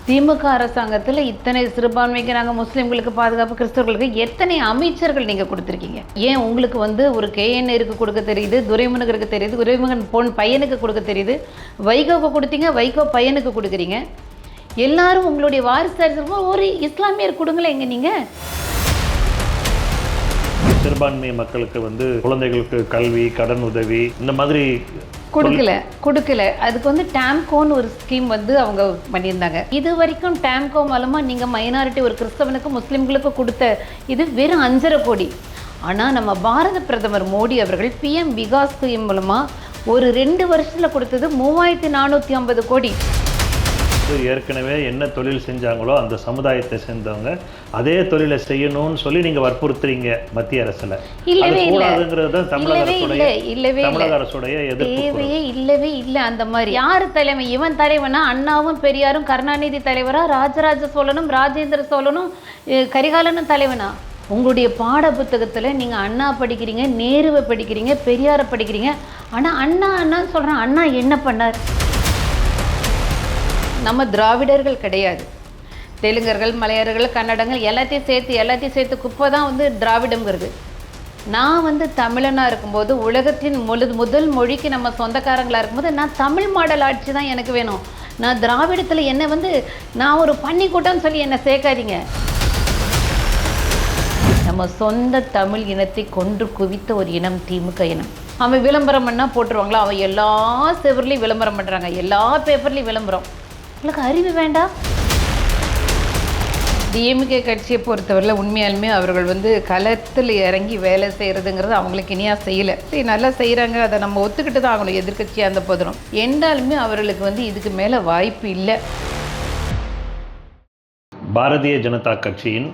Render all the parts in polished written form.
திமுக அரசாங்கத்தில் இத்தனை சிறுபான்மைக்கு நாங்கள் முஸ்லீம்களுக்கு பாதுகாப்பு, கிறிஸ்தவர்களுக்கு எத்தனை அமைச்சர்கள் நீங்கள் கொடுத்துருக்கீங்க? ஏன் உங்களுக்கு வந்து ஒரு கேஎன்ஏருக்கு கொடுக்க தெரியுது, துரைமுருகனுக்கு தெரியுது, துரைமுருகன் பையனுக்கு கொடுக்க தெரியுது, வைகோவுக்கு கொடுத்தீங்க, வைகோ பையனுக்கு கொடுக்குறீங்க. எல்லாரும் உங்களுடைய வாரிசு ஒரு இஸ்லாமியர் கொடுங்களேன் எங்க நீங்கள். சிறுபான்மை மக்களுக்கு வந்து குழந்தைகளுக்கு கல்வி, கடன் உதவி இந்த மாதிரி கொடுக்கல. அதுக்கு வந்து டேம்கோன்னு ஒரு ஸ்கீம் வந்து அவங்க பண்ணியிருந்தாங்க. இது வரைக்கும் டேம்கோ மூலமாக நீங்கள் மைனாரிட்டி ஒரு கிறிஸ்தவனுக்கு முஸ்லீம்களுக்கு கொடுத்த இது வெறும் 5.5 கோடி. ஆனால் நம்ம பாரத பிரதமர் மோடி அவர்கள் PM விகாஸ் ஸ்கீம் மூலமாக ஒரு 2 வருஷத்தில் கொடுத்தது 3450 கோடி. ஏற்கனவே என்ன தொழில் செஞ்சாங்களோ அந்த சமுதாயத்தை சேர்ந்தவங்க அதே தொழிலை செய்யணும்னு சொல்லி நீங்க வற்புறுத்துறீங்க மத்திய அரசுல. இல்லவே இல்லை அந்த மாதிரி. யாரு தலைமை? இவன் தலைவனா? அண்ணாவும் பெரியாரும் கருணாநிதி தலைவரா? ராஜராஜ சோழனும் ராஜேந்திர சோழனும் கரிகாலனும் தலைவனா? உங்களுடைய பாட புத்தகத்தில் நீங்கள் அண்ணா படிக்கிறீங்க, நேருவை படிக்கிறீங்க, பெரியாரை படிக்கிறீங்க. ஆனால் அண்ணா சொல்கிறேன், அண்ணா என்ன பண்ணார்? நம்ம திராவிடர்கள் கிடையாது. தெலுங்கர்கள், மலையாளர்கள், கன்னடங்கள் எல்லாத்தையும் சேர்த்து குப்பை தான் வந்து திராவிடங்கிறது. நான் வந்து தமிழனாக இருக்கும்போது உலகத்தின் முதல் மொழிக்கு நம்ம சொந்தக்காரங்களாக இருக்கும்போது நான் தமிழ் மாடல் ஆட்சி தான் எனக்கு வேணும். நான் திராவிடத்தில் என்னை வந்து நான் ஒரு பன்னிக்கூட்டம்னு சொல்லி என்னை சேர்க்காதீங்க. நம்ம சொந்த தமிழ் இனத்தை கொன்று குவித்த ஒரு இனம் திமுக இனம். அவன் விளம்பரம் பண்ணால் போட்டுருவாங்களா? அவன் எல்லா செவர்லேயும் விளம்பரம் பண்ணுறாங்க, எல்லா பேப்பர்லேயும் விளம்பரம். உங்களுக்கு அறிவு வேண்டாம்? டிஎம்கே கட்சியை பொறுத்தவரையில் உண்மையாலுமே அவர்கள் வந்து களத்தில் இறங்கி வேலை செய்கிறதுங்கிறது அவங்களுக்கு இனியாக செய்யலை. நல்லா செய்கிறாங்க, அதை நம்ம ஒத்துக்கிட்டு தான் அவங்களுக்கு எதிர்கட்சியாக இருந்த போதும். என்றாலுமே அவர்களுக்கு வந்து இதுக்கு மேலே வாய்ப்பு இல்லை. பாரதிய ஜனதா கட்சியின்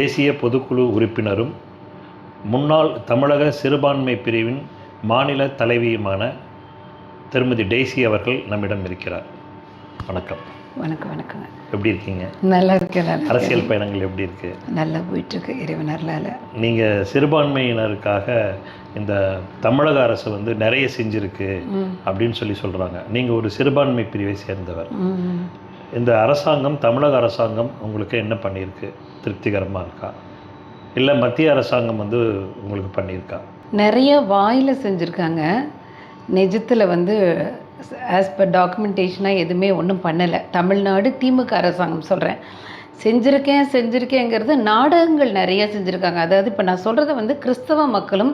தேசிய பொதுக்குழு உறுப்பினரும் முன்னாள் தமிழக சிறுபான்மை பிரிவின் மாநில தலைவியுமான திருமதி டெய்சி அவர்கள் நம்மிடம் இருக்கிறார். வணக்கம். வணக்கங்க. எப்படி இருக்கீங்க? நல்லா இருக்கேன். அரசியல் பயணங்கள் எப்படி இருக்கு? நல்லா போயிட்டுருக்கு, இறைவனர்லால. நீங்கள் சிறுபான்மையினருக்காக இந்த தமிழக அரசு வந்து நிறைய செஞ்சுருக்கு அப்படின்னு சொல்கிறாங்க. நீங்கள் ஒரு சிறுபான்மை பிரிவை சேர்ந்தவர். இந்த அரசாங்கம், தமிழக அரசாங்கம் உங்களுக்கு என்ன பண்ணியிருக்கு? திருப்திகரமாக இருக்கா? இல்லை மத்திய அரசாங்கம் வந்து உங்களுக்கு பண்ணியிருக்கா? நிறைய வாயில் செஞ்சுருக்காங்க. நிஜத்தில் வந்து ஆஸ் பர் டாக்குமெண்டேஷனாக எதுவுமே ஒன்றும் பண்ணலை. தமிழ்நாடு திமுக அரசாங்கம் சொல்கிறேன். செஞ்சுருக்கேங்கிறது நாடகங்கள் நிறைய செஞ்சுருக்காங்க. அதாவது இப்போ நான் சொல்கிறத வந்து கிறிஸ்தவ மக்களும்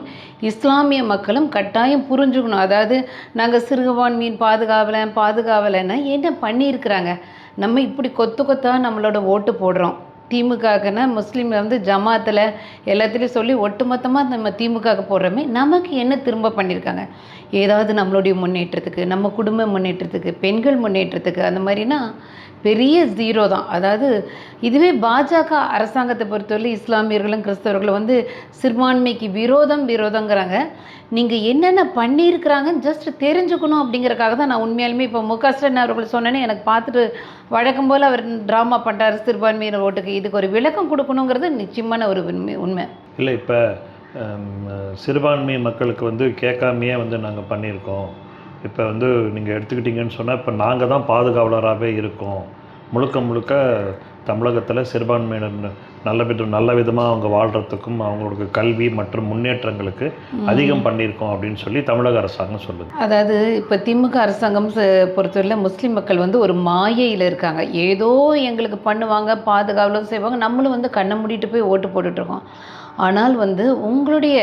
இஸ்லாமிய மக்களும் கட்டாயம் புரிஞ்சுக்கணும். அதாவது நாங்கள் சிறுபான்மையின் பாதுகாவலைன்னா என்ன பண்ணியிருக்கிறாங்க? நம்ம இப்படி கொத்தாக நம்மளோட ஓட்டு போடுறோம். திமுகனா முஸ்லீமில் வந்து ஜமாத்தில் எல்லாத்துலேயும் சொல்லி ஒட்டுமொத்தமாக நம்ம திமுக போடுறோமே, நமக்கு என்ன திரும்ப பண்ணியிருக்காங்க? ஏதாவது நம்மளுடைய முன்னேற்றத்துக்கு, நம்ம குடும்ப முன்னேற்றத்துக்கு, பெண்கள் முன்னேற்றத்துக்கு, அந்த மாதிரினா பெரிய ஜீரோ தான். அதாவது இதுவே பாஜக அரசாங்கத்தை பொறுத்தவரை இஸ்லாமியர்களும் கிறிஸ்தவர்களும் வந்து சிறுபான்மைக்கு விரோதங்கிறாங்க. நீங்கள் என்னென்ன பண்ணியிருக்கிறாங்கன்னு ஜஸ்ட் தெரிஞ்சுக்கணும் அப்படிங்கிறக்காக தான் நான் உண்மையாலுமே இப்போ முக அவர்கள் சொன்னேன்னே எனக்கு பார்த்துட்டு வழக்கம் போல் அவர் ட்ராமா பண்ணுறாரு சிறுபான்மையினர் ஓட்டுக்கு. இதுக்கு ஒரு விளக்கம் கொடுக்கணுங்கிறது நிச்சயமான ஒரு உண்மை இல்லை. இப்போ சிறுபான்மை மக்களுக்கு வந்து கேட்காமையே வந்து நாங்கள் பண்ணியிருக்கோம். இப்போ வந்து நீங்கள் எடுத்துக்கிட்டிங்கன்னு சொன்னால் இப்போ நாங்கள் தான் பாதுகாவலராகவே இருக்கோம். முழுக்க தமிழகத்தில் சிறுபான்மையினர் நல்ல விதமாக அவங்க வாழ்கிறதுக்கும் அவங்களுக்கு கல்வி மற்றும் முன்னேற்றங்களுக்கு அதிகம் பண்ணியிருக்கோம் அப்படின்னு சொல்லி தமிழக அரசாங்கம் சொல்லுது. அதாவது இப்போ திமுக அரசாங்கம் பொறுத்தவரையில் முஸ்லீம் மக்கள் வந்து ஒரு மாயையில் இருக்காங்க. ஏதோ எங்களுக்கு பண்ணுவாங்க, பாதுகாவலும் செய்வாங்க, நம்மளும் வந்து கண்ணை மூடிட்டு போய் ஓட்டு போட்டுட்ருக்கோம். ஆனால் வந்து உங்களுடைய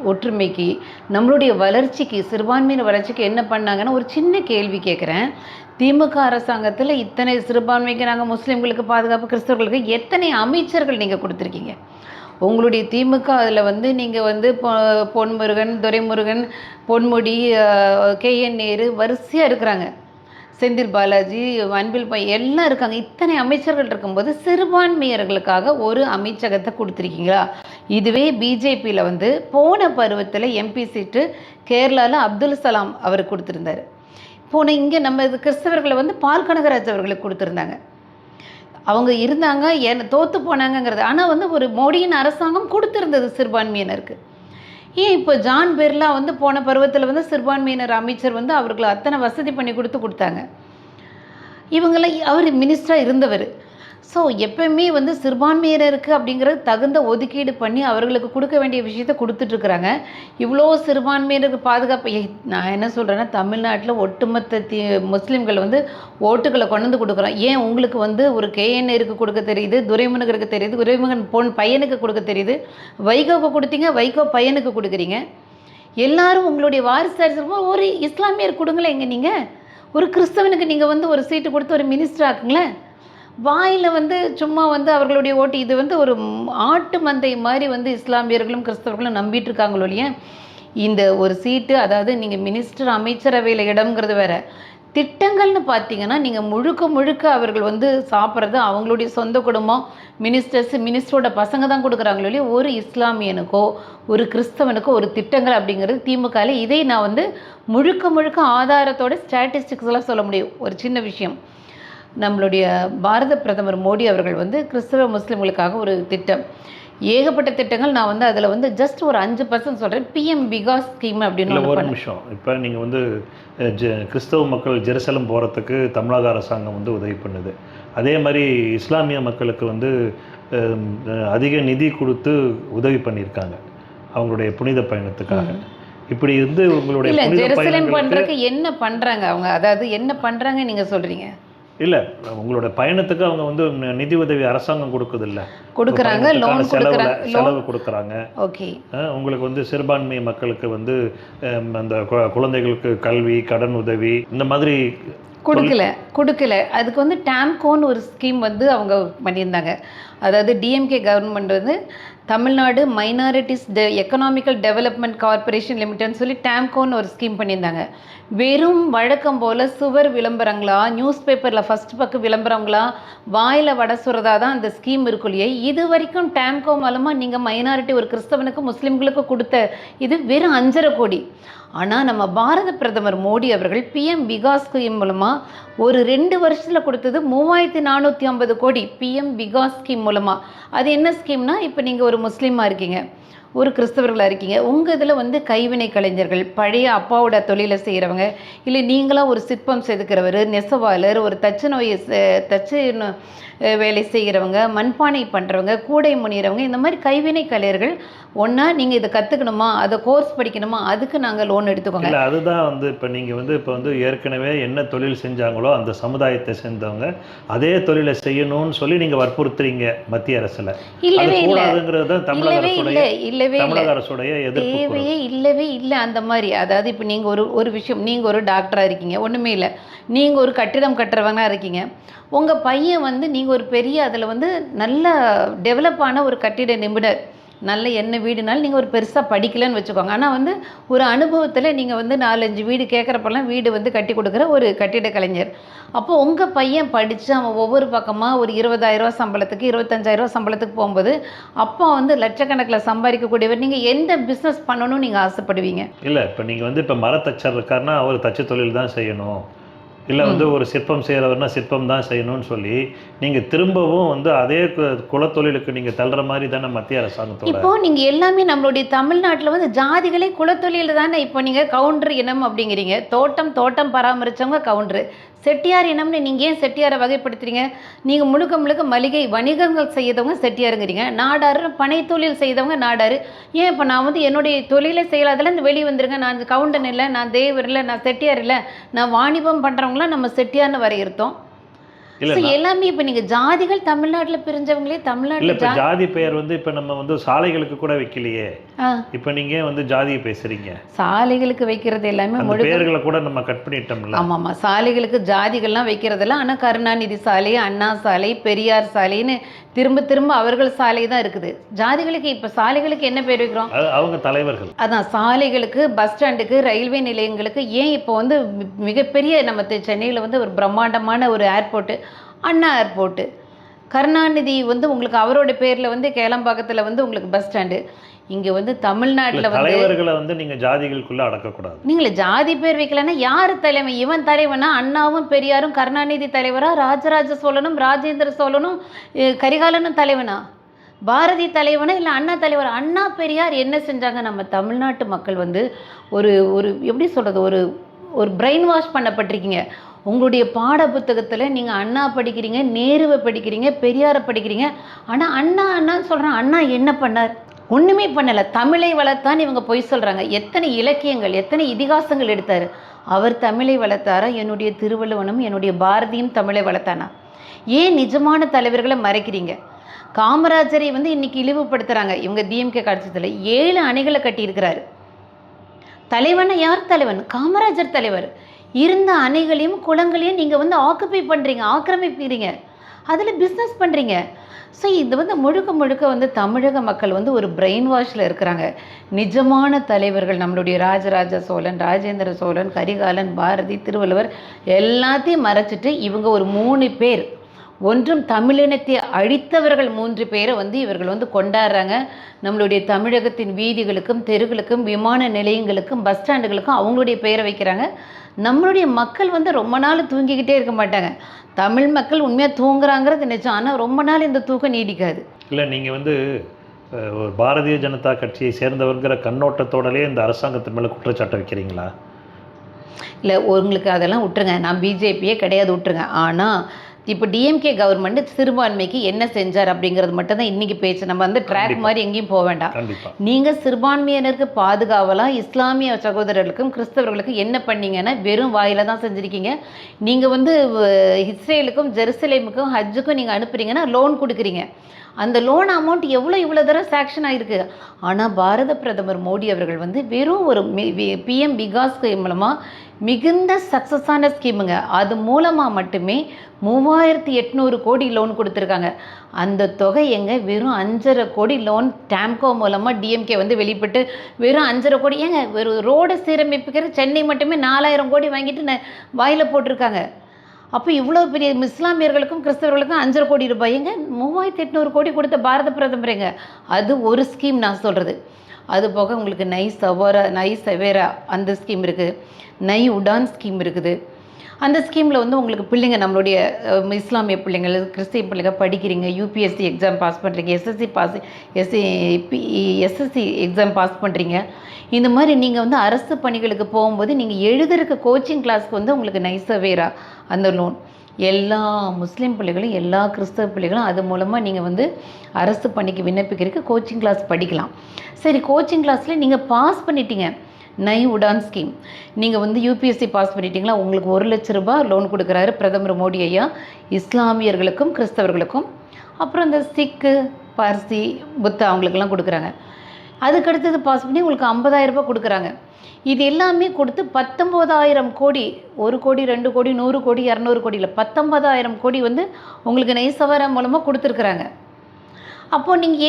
ஒற்றுமைக்கு, நம்மளுடைய வளர்ச்சிக்கு, சிறுபான்மையின வளர்ச்சிக்கு என்ன பண்ணாங்கன்னா, ஒரு சின்ன கேள்வி கேட்குறேன். திமுக அரசாங்கத்தில் இத்தனை சிறுபான்மைக்கு நாங்கள் முஸ்லீம்களுக்கு பாதுகாப்பு, கிறிஸ்தவர்களுக்கு எத்தனை அமைச்சர்கள் நீங்கள் கொடுத்துருக்கீங்க? உங்களுடைய திமுக அதில் வந்து நீங்கள் வந்து பொன்முருகன், துரைமுருகன், பொன்முடி, KN நேரு வரிசையாக இருக்கிறாங்க. செந்தில் பாலாஜி, அன்பில் எல்லாம் இருக்காங்க. இத்தனை அமைச்சர்கள் இருக்கும்போது சிறுபான்மையர்களுக்காக ஒரு அமைச்சகத்தை கொடுத்துருக்கீங்களா? இதுவே பிஜேபியில் வந்து போன பருவத்தில் MP சீட்டு கேரளாவில் அப்துல் சலாம் அவர் கொடுத்துருந்தார். இங்கே நம்ம கிறிஸ்தவர்களை வந்து பால் கனகராஜ் அவர்களுக்கு கொடுத்துருந்தாங்க. அவங்க இருந்தாங்க, தோற்று போனாங்கங்கிறது. ஆனால் வந்து ஒரு மோடியின் அரசாங்கம் கொடுத்துருந்தது சிறுபான்மையினருக்கு. ஏன் இப்போ ஜான் பிர்லா வந்து போன பருவத்தில் வந்து சிறுபான்மையினர் அமைச்சர் வந்து அவர்களை அத்தனை வசதி பண்ணி கொடுத்தாங்க. இவங்கெல்லாம் அவர் மினிஸ்டராக இருந்தவர். ஸோ எப்பயுமே வந்து சிறுபான்மையினருக்கு அப்படிங்கிறது தகுந்த ஒதுக்கீடு பண்ணி அவர்களுக்கு கொடுக்க வேண்டிய விஷயத்த கொடுத்துட்ருக்குறாங்க. இவ்வளோ சிறுபான்மையினருக்கு பாதுகாப்பு நான் என்ன சொல்கிறேன்னா, தமிழ்நாட்டில் ஒட்டுமொத்த முஸ்லீம்கள் வந்து ஓட்டுகளை கொண்டு வந்து கொடுக்குறோம். ஏன் உங்களுக்கு வந்து ஒரு கேஎன்ஏருக்கு கொடுக்க தெரியுது, துரைமுருகனுக்கு தெரியுது, துரைமுருகன் பையனுக்கு கொடுக்க தெரியுது, வைகோவுக்கு கொடுத்தீங்க, வைகோ பையனுக்கு கொடுக்குறீங்க. எல்லாரும் உங்களுடைய வாரிசாக ஒரு இஸ்லாமியர் கொடுங்களேன். எங்கே நீங்கள் ஒரு கிறிஸ்தவனுக்கு நீங்கள் வந்து ஒரு சீட்டு கொடுத்து ஒரு மினிஸ்டர் ஆக்குங்களேன். வாயில் வந்து சும்மா வந்து அவர்களுடைய ஓட்டு இது வந்து ஒரு ஆட்டு மந்தை மாதிரி வந்து இஸ்லாமியர்களும் கிறிஸ்தவர்களும் நம்பிட்டு இருக்காங்களோ இல்லையா. இந்த ஒரு சீட்டு, அதாவது நீங்கள் மினிஸ்டர் அமைச்சரவையில் இடம்ங்கிறது வேற, திட்டங்கள்னு பார்த்தீங்கன்னா நீங்கள் முழுக்க முழுக்க அவர்கள் வந்து சாப்பிட்றது அவங்களுடைய சொந்த குடும்பம், மினிஸ்டரோட பசங்க தான் கொடுக்குறாங்களோ இல்லையா. ஒரு இஸ்லாமியனுக்கோ ஒரு கிறிஸ்தவனுக்கோ ஒரு திட்டங்கள் அப்படிங்கிறது திமுகவில். இதை நான் வந்து முழுக்க முழுக்க ஆதாரத்தோட ஸ்டாட்டிஸ்டிக்ஸ்லாம் சொல்ல முடியும். ஒரு சின்ன விஷயம், நம்மளுடைய பாரத பிரதமர் மோடி அவர்கள் வந்து கிறிஸ்தவ முஸ்லீம்களுக்காக ஒரு திட்டம், ஏகப்பட்ட திட்டங்கள். நான் வந்து அதில் வந்து ஜஸ்ட் ஒரு 5% சொல்கிறேன். பிஎம் விகாஸ் ஸ்கீம் அப்படின்னு ஒரு நிமிஷம். இப்போ நீங்கள் வந்து கிறிஸ்தவ மக்கள் ஜெருசலம் போகிறதுக்கு தமிழக அரசாங்கம் வந்து உதவி பண்ணுது. அதே மாதிரி இஸ்லாமிய மக்களுக்கு வந்து அதிக நிதி கொடுத்து உதவி பண்ணியிருக்காங்க அவங்களுடைய புனித பயணத்துக்காக. இப்படி வந்து உங்களுடைய ஜெருசலம் பண்ணுறதுக்கு என்ன பண்ணுறாங்க அவங்க, அதாவது என்ன பண்ணுறாங்க நீங்கள் சொல்கிறீங்க? இல்லை, உங்களோட பயணத்துக்கு அவங்க வந்து நிதி உதவி அரசாங்கம் கொடுக்குது இல்லை, கொடுக்குறாங்க, லோன் செலவு கொடுக்குறாங்க. ஓகே, உங்களுக்கு வந்து சிறுபான்மை மக்களுக்கு வந்து அந்த குழந்தைகளுக்கு கல்வி, கடன் உதவி இந்த மாதிரி கொடுக்கல. அதுக்கு வந்து டேம்கோன்னு ஒரு ஸ்கீம் வந்து அவங்க பண்ணியிருந்தாங்க. அதாவது டிஎம்கே கவர்மெண்ட் வந்து Tamil Nadu minorities economical development corporation லிமிட்டட்னு சொல்லி டேம்கோன்னு ஒரு ஸ்கீம் பண்ணியிருந்தாங்க. வெறும் வழக்கம் போல் சுவர் விளம்பரங்களா, நியூஸ் பேப்பரில் ஃபஸ்ட் பக்கம் விளம்பரங்களா, வாயில் வடை சுரதா தான் அந்த ஸ்கீம் இருக்கும் இல்லையா. இது வரைக்கும் டேம்கோ மூலமாக நீங்கள் மைனாரிட்டி ஒரு கிறிஸ்தவனுக்கு முஸ்லீம்களுக்கு கொடுத்த இது வெறும் 5.5 கோடி. ஆனால் நம்ம பாரத பிரதமர் மோடி அவர்கள் பிஎம் விகாஸ் ஸ்கீம் மூலமாக ஒரு 2 வருஷத்தில் கொடுத்தது 3450 கோடி பிஎம் விகாஸ் ஸ்கீம் மூலமாக. அது என்ன ஸ்கீம்னா, இப்போ நீங்கள் ஒரு முஸ்லீமாக இருக்கீங்க, ஒரு கிறிஸ்தவர்களாக இருக்கீங்க, உங்கள் இதில் வந்து கைவினை கலைஞர்கள், பழைய அப்பாவோட தொழிலை செய்கிறவங்க, இல்லை நீங்களாம் ஒரு சிற்பம் செதுக்கிறவர், நெசவாளர், ஒரு தச்சு வேலை செய்கிறவங்க, மண்பானை பண்ணுறவங்க, கூடை முனிகிறவங்க, இந்த மாதிரி கைவினை கலைஞர்கள் ஒன்றா நீங்கள் இதை கற்றுக்கணுமா, அதை கோர்ஸ் படிக்கணுமா, அதுக்கு நாங்கள் லோன் எடுத்துக்கோங்க. இல்லை, அதுதான் வந்து இப்போ வந்து ஏற்கனவே என்ன தொழில் செஞ்சாங்களோ அந்த சமுதாயத்தை சேர்ந்தவங்க அதே தொழிலை செய்யணும்னு சொல்லி நீங்கள் வற்புறுத்துறீங்க மத்திய அரசில். இல்லவே இல்லை, தமிழக அரசுடைய தேவையே இல்லவே இல்லை அந்த மாதிரி. அதாவது இப்போ நீங்கள் ஒரு விஷயம், நீங்கள் ஒரு டாக்டராக இருக்கீங்க, ஒன்றுமே இல்லை, நீங்கள் ஒரு கட்டிடம் கட்டுறவங்க இருக்கீங்க, உங்கள் பையன் வந்து நீங்கள் ஒரு பெரிய அதில் வந்து நல்ல டெவலப் ஆன ஒரு கட்டிட நிபுணர், நல்ல என்ன வீடுனாலும் நீங்கள் ஒரு பெருசாக படிக்கலன்னு வச்சுக்கோங்க, ஆனால் வந்து ஒரு அனுபவத்தில் நீங்கள் வந்து 4-5 வீடு கேட்குறப்பெல்லாம் வீடு வந்து கட்டி கொடுக்குற ஒரு கட்டிட கலைஞர். அப்போது உங்கள் பையன் படித்து அவன் ஒவ்வொரு பக்கமாக ஒரு 20,000 சம்பளத்துக்கு 25,000 சம்பளத்துக்கு போகும்போது அப்போ வந்து லட்சக்கணக்கில் சம்பாதிக்கக்கூடியவர், நீங்கள் எந்த பிஸ்னஸ் பண்ணணும்னு நீங்கள் ஆசைப்படுவீங்க? இல்லை, இப்போ நீங்கள் வந்து இப்போ மரத்தச்சர் இருக்காருன்னா அவர் தச்சு தொழில் தான் செய்யணும், இல்லை வந்து ஒரு சிற்பம் செய்கிறவர்னா சிற்பம் தான் செய்யணும்னு சொல்லி நீங்கள் திரும்பவும் வந்து அதே குலத்தொழிலுக்கு நீங்கள் தள்ளுற மாதிரி தானே மத்திய அரசாங்கத்தோட. இப்போது நீங்கள் எல்லாமே நம்மளுடைய தமிழ்நாட்டில் வந்து ஜாதிகளே குலத்தொழில் தானே. இப்போ நீங்கள் கவுண்டர் இனம் அப்படிங்கிறீங்க, தோட்டம் பராமரித்தவங்க கவுண்டரு, செட்டியார் இனம்னு நீங்கள் ஏன் செட்டியாரை வகைப்படுத்துறீங்க? நீங்கள் முழுக்க மளிகை வணிகங்கள் செய்தவங்க செட்டியாருங்கிறீங்க, நாடாரு பனை தொழில் செய்தவங்க நாடாரு. ஏன் இப்போ நான் வந்து என்னுடைய தொழிலை செய்யலாதெல்லாம் வெளியே வந்துருங்க, நான் கவுண்டன் இல்லை, நான் தேவர் இல்லை, நான் செட்டியார் இல்லை, நான் வாணிபம் பண்ணுறவங்களாம் நம்ம செட்டியார்னு வரையறுத்தோம். எல்லாமே இப்போ நீங்கள் ஜாதிகள் தமிழ்நாட்டில் பிரிஞ்சவங்களே தமிழ்நாட்டில் இப்போ ஜாதி பெயர் வந்து இப்போ நம்ம வந்து சாலைகளுக்கு கூட வைக்கலையே, இப்போ நீங்கள் வந்து ஜாதியை பேசுறீங்க. சாலைகளுக்கு வைக்கிறது எல்லாமே பெயர்களை கூட நம்ம கட் பண்ணிட்டோம்ல. ஆமாம், சாலைகளுக்கு ஜாதிகள்லாம் வைக்கிறதெல்லாம். ஆனால் கருணாநிதி சாலை, அண்ணா சாலை, பெரியார் சாலைன்னு திரும்ப அவர்கள் சாலை தான் இருக்குது. ஜாதிகளுக்கு இப்போ சாலைகளுக்கு என்ன பேர் வைக்கிறோம்? அவங்க தலைவர்கள். அதான் சாலைகளுக்கு, பஸ் ஸ்டாண்டுக்கு, ரயில்வே நிலையங்களுக்கு. ஏன் இப்போ வந்து மிகப்பெரிய நம்ம சென்னையில் வந்து ஒரு பிரம்மாண்டமான ஒரு ஏர்போர்ட்டு, அண்ணா ஏர்போர்ட்டு, கருணாநிதி வந்து உங்களுக்கு அவரோட பேரில் வந்து கேளம்பாக்கத்தில் வந்து உங்களுக்கு பஸ் ஸ்டாண்டு. இங்கே வந்து தமிழ்நாட்டில் வந்து தலைவர்களை வந்து நீங்கள் ஜாதிகளுக்குள்ளே அடக்கக்கூடாது. நீங்கள் ஜாதி பேர் வைக்கலன்னா யார் தலைவன்? இவன் தலைவனா? அண்ணாவும் பெரியாரும் கருணாநிதி தலைவரா? ராஜராஜ சோழனும் ராஜேந்திர சோழனும் கரிகாலனும் தலைவனா? பாரதி தலைவனா இல்லை அண்ணா தலைவர்? அண்ணா பெரியார் என்ன செஞ்சாங்க? நம்ம தமிழ்நாட்டு மக்கள் வந்து ஒரு எப்படி சொல்கிறது, ஒரு பிரெயின் வாஷ் பண்ணப்பட்டிருக்கீங்க. உங்களுடைய பாட புத்தகத்தில் நீங்கள் அண்ணா படிக்கிறீங்க, நேருவை படிக்கிறீங்க, பெரியாரை படிக்கிறீங்க. ஆனால் அண்ணா அண்ணான்னு சொல்கிறேன். அண்ணா என்ன பண்ணார்? ஒன்றுமே பண்ணலை. தமிழை வளர்த்தான்னு இவங்க பொய் சொல்கிறாங்க. எத்தனை இலக்கியங்கள், எத்தனை இதிகாசங்கள் எடுத்தார். அவர் தமிழை வளர்த்தாரா? என்னுடைய திருவள்ளுவனும் என்னுடைய பாரதியும் தமிழை வளர்த்தானா? ஏன் நிஜமான தலைவர்களை மறைக்கிறீங்க? காமராஜரை வந்து இன்னைக்கு இழிவுபடுத்துகிறாங்க இவங்க டிஎம்கே கட்சியில். 7 அணைகளை கட்டியிருக்கிறாரு. தலைவனை யார் தலைவன்? காமராஜர் தலைவர். இருந்த அணைகளையும் குளங்களையும் நீங்கள் வந்து ஆக்குப்பை பண்ணுறீங்க, ஆக்கிரமிப்பீங்க, அதில் பிஸ்னஸ் பண்ணுறீங்க. ஸோ இது வந்து முழுக்க முழுக்க வந்து தமிழக மக்கள் வந்து ஒரு பிரெயின் வாஷில் இருக்கிறாங்க. நிஜமான தலைவர்கள் நம்மளுடைய ராஜராஜ சோழன், ராஜேந்திர சோழன், கரிகாலன், பாரதி, திருவள்ளுவர் எல்லாத்தையும் மறைச்சிட்டு இவங்க ஒரு 3 பேர், ஒன்றும் தமிழினத்தை அழித்தவர்கள் 3 பேரை வந்து இவர்கள் வந்து கொண்டாடுறாங்க. நம்மளுடைய தமிழகத்தின் வீதிகளுக்கும் தெருகளுக்கும் விமான நிலையங்களுக்கும் பஸ் ஸ்டாண்டுகளுக்கும் அவங்களுடைய பெயரை வைக்கிறாங்க. நம்மளுடைய மக்கள் வந்து ரொம்ப நாள் தூங்கிக்கிட்டே இருக்க மாட்டாங்க. தமிழ் மக்கள் உண்மையாக தூங்குறாங்கிறது நிஜம். ஆனால் ரொம்ப நாள் இந்த தூக்கம் நீடிக்காது. இல்லை, நீங்கள் வந்து ஒரு பாரதிய ஜனதா கட்சியை சேர்ந்தவர்கிற கண்ணோட்டத்தோடலே இந்த அரசாங்கத்தின் மேலே குற்றச்சாட்டை வைக்கிறீங்களா? இல்லை, உங்களுக்கு அதெல்லாம் விட்டுருங்க. நான் பிஜேபியே கிடையாது, விட்டுருங்க. ஆனால் இப்போ டிஎம்கே கவர்மெண்ட் சிறுபான்மைக்கு என்ன செஞ்சார் அப்படிங்கிறது மட்டும் தான் இன்றைக்கி பேச்சு. நம்ம வந்து ட்ராக் மாதிரி எங்கேயும் போக வேண்டாம். நீங்கள் சிறுபான்மையினருக்கு பாதுகாவலாக இஸ்லாமிய சகோதரர்களுக்கும் கிறிஸ்தவர்களுக்கும் என்ன பண்ணீங்கன்னா வெறும் வாயில தான் செஞ்சுருக்கீங்க. நீங்கள் வந்து இஸ்ரேலுக்கும் ஜெருசலேமுக்கும் ஹஜ்ஜுக்கும் நீங்கள் அனுப்புறீங்கன்னா லோன் கொடுக்குறீங்க. அந்த லோன் அமௌண்ட் இவ்வளோ தூரம் சாங்ஷன் ஆகிருக்கு. ஆனால் பாரத பிரதமர் மோடி அவர்கள் வந்து வெறும் ஒரு பிஎம் விகாஸ் ஸ்கீம் மூலமாக மிகுந்த சக்ஸஸான ஸ்கீமுங்க. அது மூலமாக மட்டுமே 3800 கோடி லோன் கொடுத்துருக்காங்க. அந்த தொகை எங்க? வெறும் 5.5 கோடி லோன் டேம்கோ மூலமாக டிஎம்கே வந்து வெளிப்பட்டு வெறும் 5.5 கோடி. ஏங்க, ஒரு ரோடு சீரமைப்புக்கிற சென்னை மட்டுமே 4000 கோடி வாங்கிட்டு வாயில் போட்டிருக்காங்க. அப்போ இவ்வளோ பெரிய இஸ்லாமியர்களுக்கும் கிறிஸ்தவர்களுக்கும் 5.5 கோடி ரூபாய். எங்க 3800 கோடி கொடுத்த பாரத பிரதமருங்க. அது ஒரு ஸ்கீம் நான் சொல்கிறது. அது போக உங்களுக்கு நை சவேரா அந்த ஸ்கீம் இருக்குது, நை உடான் ஸ்கீம் இருக்குது. அந்த ஸ்கீமில் வந்து உங்களுக்கு பிள்ளைங்க, நம்மளுடைய இஸ்லாமிய பிள்ளைங்கள், கிறிஸ்டிய பிள்ளைங்க படிக்கிறீங்க, யூபிஎஸ்சி எக்ஸாம் பாஸ் பண்ணுறீங்க, எஸ்எஸ்சி எக்ஸாம் பாஸ் பண்ணுறீங்க. இந்த மாதிரி நீங்கள் வந்து அரசு பணிகளுக்கு போகும்போது நீங்கள் எழுதுறதுக்கு கோச்சிங் கிளாஸ்க்கு வந்து உங்களுக்கு நைசவேரா அந்த லோன். எல்லா முஸ்லீம் பிள்ளைகளும் எல்லா கிறிஸ்தவ பிள்ளைகளும் அது மூலமாக நீங்கள் வந்து அரசு பணிக்கு விண்ணப்பிக்கிறதுக்கு கோச்சிங் கிளாஸ் படிக்கலாம். சரி, கோச்சிங் கிளாஸில் நீங்கள் பாஸ் பண்ணிட்டீங்க, நை உடான் ஸ்கீம். நீங்கள் வந்து யூபிஎஸ்சி பாஸ் பண்ணிட்டீங்களா, உங்களுக்கு 1 லட்ச ரூபாய் லோன் கொடுக்குறாரு பிரதமர் மோடி ஐயா, இஸ்லாமியர்களுக்கும் கிறிஸ்தவர்களுக்கும். அப்புறம் இந்த சிக்கு, பார்சி, புத்தா அவங்களுக்கெல்லாம் கொடுக்குறாங்க. அதுக்கடுத்தது பாஸ் பண்ணி உங்களுக்கு 50,000 ரூபாய் கொடுக்குறாங்க. இது எல்லாமே கொடுத்து 19,000 கோடி, 1 கோடி 2 கோடி 100 கோடி 200 கோடி இல்லை, 19,000 கோடி வந்து உங்களுக்கு நெய்சவரா மூலமாக கொடுத்துருக்குறாங்க. அப்போ நீங்கள்